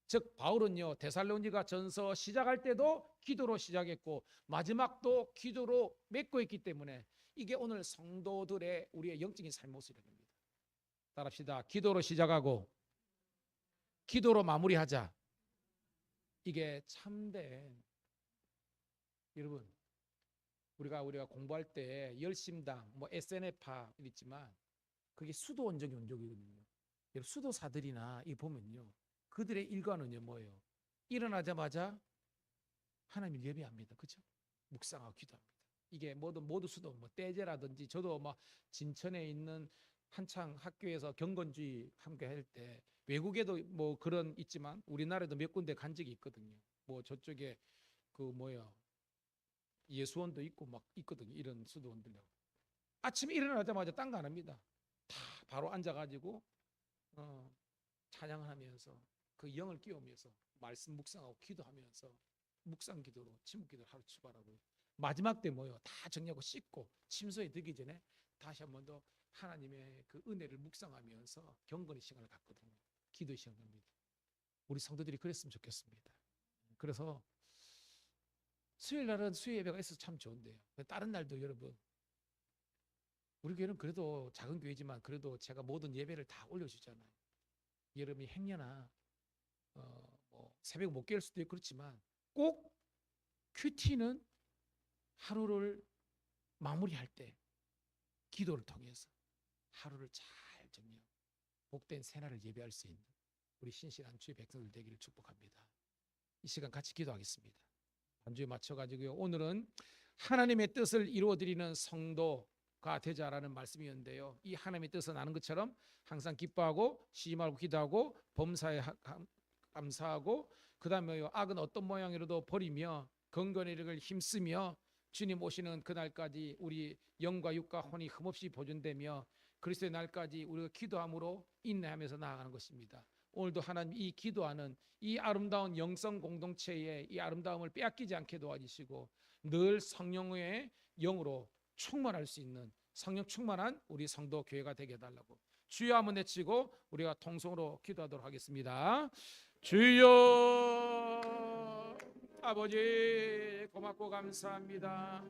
즉 바울은요 데살로니가 전서 시작할 때도 기도로 시작했고 마지막도 기도로 맺고 있기 때문에 이게 오늘 성도들의 우리의 영적인 삶 모습입니다. 따라합시다. 기도로 시작하고 기도로 마무리하자. 이게 참된, 여러분 우리가 공부할 때 열심당 뭐 SNF파 있지만 그게 수도 원적이 원적이거든요. 수도사들이나 이 보면요 그들의 일과는요 뭐예요? 일어나자마자 하나님을 예배합니다. 그렇죠? 묵상하고 기도합니다. 이게 모두 수도 뭐 떼제라든지 저도 막 진천에 있는 한창 학교에서 경건주의 함께 할 때 외국에도 뭐 그런 있지만 우리나라에도 몇 군데 간 적이 있거든요. 뭐 저쪽에 그 뭐야 예수원도 있고 막 있거든요. 이런 수도원들요. 아침에 일어나자마자 딴 거 안 합니다. 다 바로 앉아가지고 찬양하면서 그 영을 끼우면서 말씀 묵상하고 기도하면서 묵상 기도로 침묵 기도를 하루 출발하고 마지막 때 뭐요? 다 정리하고 씻고 침소에 들기 전에 다시 한 번 더 하나님의 그 은혜를 묵상하면서 경건의 시간을 갖거든요. 기도의 시간입니다. 우리 성도들이 그랬으면 좋겠습니다. 그래서 수요일 날은 수요 예배가 있어서 참 좋은데요. 다른 날도 여러분 우리 교회는 그래도 작은 교회지만 그래도 제가 모든 예배를 다 올려주잖아요. 여러분이 행여나 뭐 새벽 못 깰 수도 있고 그렇지만 꼭 큐티는 하루를 마무리할 때 기도를 통해서 하루를 잘 정리하고 복된 새날을 예배할 수 있는 우리 신실한 주의 백성들 되기를 축복합니다. 이 시간 같이 기도하겠습니다. 반주에 맞춰가지고요. 오늘은 하나님의 뜻을 이루어드리는 성도가 되자라는 말씀이었는데요. 이 하나님의 뜻은 아는 것처럼 항상 기뻐하고 쉬지 말고 기도하고 범사에 감사하고 그 다음에 악은 어떤 모양이라도 버리며 경건의 일을 힘쓰며 주님 오시는 그날까지 우리 영과 육과 혼이 흠없이 보존되며 그리스도의 날까지 우리가 기도함으로 인내하면서 나아가는 것입니다. 오늘도 하나님 이 기도하는 이 아름다운 영성 공동체의 이 아름다움을 빼앗기지 않게 도와주시고 늘 성령의 영으로 충만할 수 있는 성령 충만한 우리 성도 교회가 되게 해달라고 주여 한번 외치고 우리가 통성으로 기도하도록 하겠습니다. 주여 아버지 고맙고 감사합니다.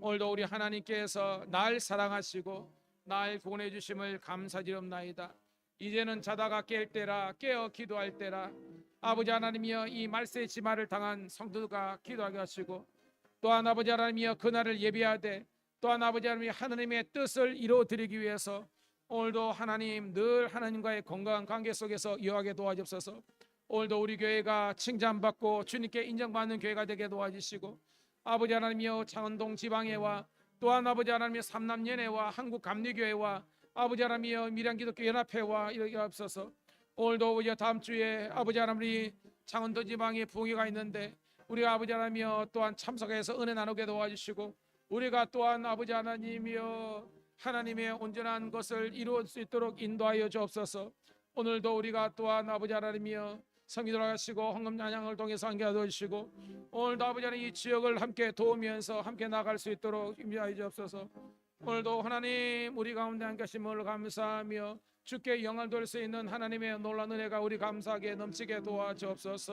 오늘도 우리 하나님께서 날 사랑하시고 날 구원해 주심을 감사드리옵나이다. 이제는 자다가 깰 때라 깨어 기도할 때라. 아버지 하나님이여 이 말세의 지마를 당한 성도가 기도하게 하시고 또한 아버지 하나님이여 그날을 예비하되 또한 아버지 하나님이 하나님의 뜻을 이루어드리기 위해서 오늘도 하나님 늘 하나님과의 건강한 관계 속에서 이어가게 도와주옵소서. 오늘도 우리 교회가 칭찬받고 주님께 인정받는 교회가 되게 도와주시고 아버지 하나님이여 창원동 지방회와 또한 아버지 하나님의 삼남연회와 한국감리교회와 아버지 하나님이여 밀양기독교 연합회와 이렇게 앞서서 오늘도 우리 다음 주에 아버지 하나님 창원도 지방에 부흥회가 있는데 우리가 아버지 하나님이여 또한 참석해서 은혜 나누게 도와주시고 우리가 또한 아버지 하나님이여 하나님의 온전한 것을 이루어 수 있도록 인도하여 주옵소서. 오늘도 우리가 또한 아버지 하나님이여 성기 돌아가시고 헌금 찬양을 통해서 함께 도와주시고 오늘도 아버지 하나님 이 지역을 함께 도우면서 함께 나갈 수 있도록 힘하여 주옵소서. 오늘도 하나님 우리 가운데 함께 하심을 감사하며 주께 영광을 돌릴 수 있는 하나님의 놀라운 은혜가 우리 감사하게 넘치게 도와주옵소서.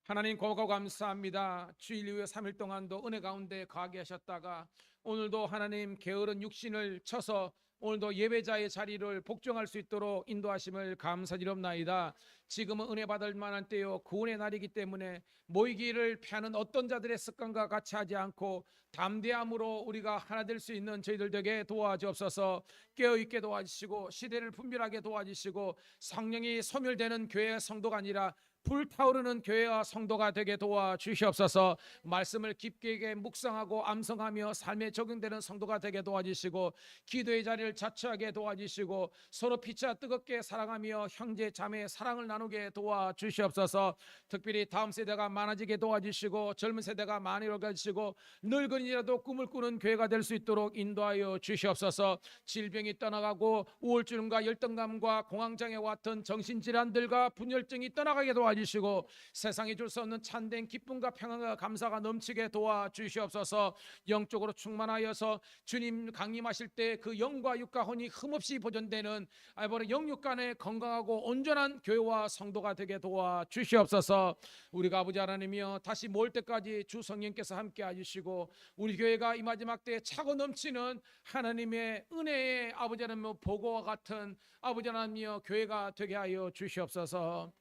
하나님 고맙고 감사합니다. 주일 이후에 3일 동안도 은혜 가운데 거하게 하셨다가 오늘도 하나님 게으른 육신을 쳐서 오늘도 예배자의 자리를 복종할 수 있도록 인도하심을 감사드리옵나이다. 지금은 은혜 받을 만한 때요 구원의 날이기 때문에 모이기를 피하는 어떤 자들의 습관과 같이 하지 않고 담대함으로 우리가 하나 될 수 있는 저희들 되게 도와주옵소서. 깨어있게 도와주시고 시대를 분별하게 도와주시고 성령이 소멸되는 교회의 성도가 아니라 불타오르는 교회와 성도가 되게 도와주시옵소서. 말씀을 깊게 묵상하고 암송하며 삶에 적용되는 성도가 되게 도와주시고 기도의 자리를 자처하게 도와주시고 서로 피차 뜨겁게 사랑하며 형제 자매의 사랑을 나누게 도와주시옵소서. 특별히 다음 세대가 많아지게 도와주시고 젊은 세대가 많이 일어나시고 늙은이라도 꿈을 꾸는 교회가 될 수 있도록 인도하여 주시옵소서. 질병이 떠나가고 우울증과 열등감과 공황장애와 같은 정신질환들과 분열증이 떠나가게 도와주시고 세상에 줄 수 없는 참된 기쁨과 평안과 감사가 넘치게 도와주시옵소서. 영적으로 충만하여서 주님 강림하실 때 그 영과 육과 혼이 흠없이 보존되는 아버지 영육간에 건강하고 온전한 교회와 성도가 되게 도와주시옵소서. 우리가 아버지 하나님이여 다시 모일 때까지 주 성령께서 함께 해주시고 우리 교회가 이 마지막 때에 차고 넘치는 하나님의 은혜의 아버지 하나님 보고와 같은 아버지 하나님이여 교회가 되게 하여 주시옵소서.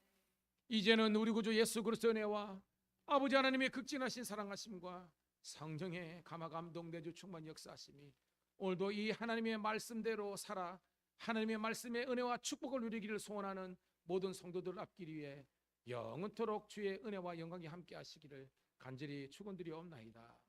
이제는 우리 구주 예수 그리스도의 은혜와 아버지 하나님의 극진하신 사랑하심과 성령의 감화 감동 내주 충만 역사하심이 오늘도 이 하나님의 말씀대로 살아 하나님의 말씀의 은혜와 축복을 누리기를 소원하는 모든 성도들 앞길 위해 영원토록 주의 은혜와 영광이 함께 하시기를 간절히 축원드리옵나이다.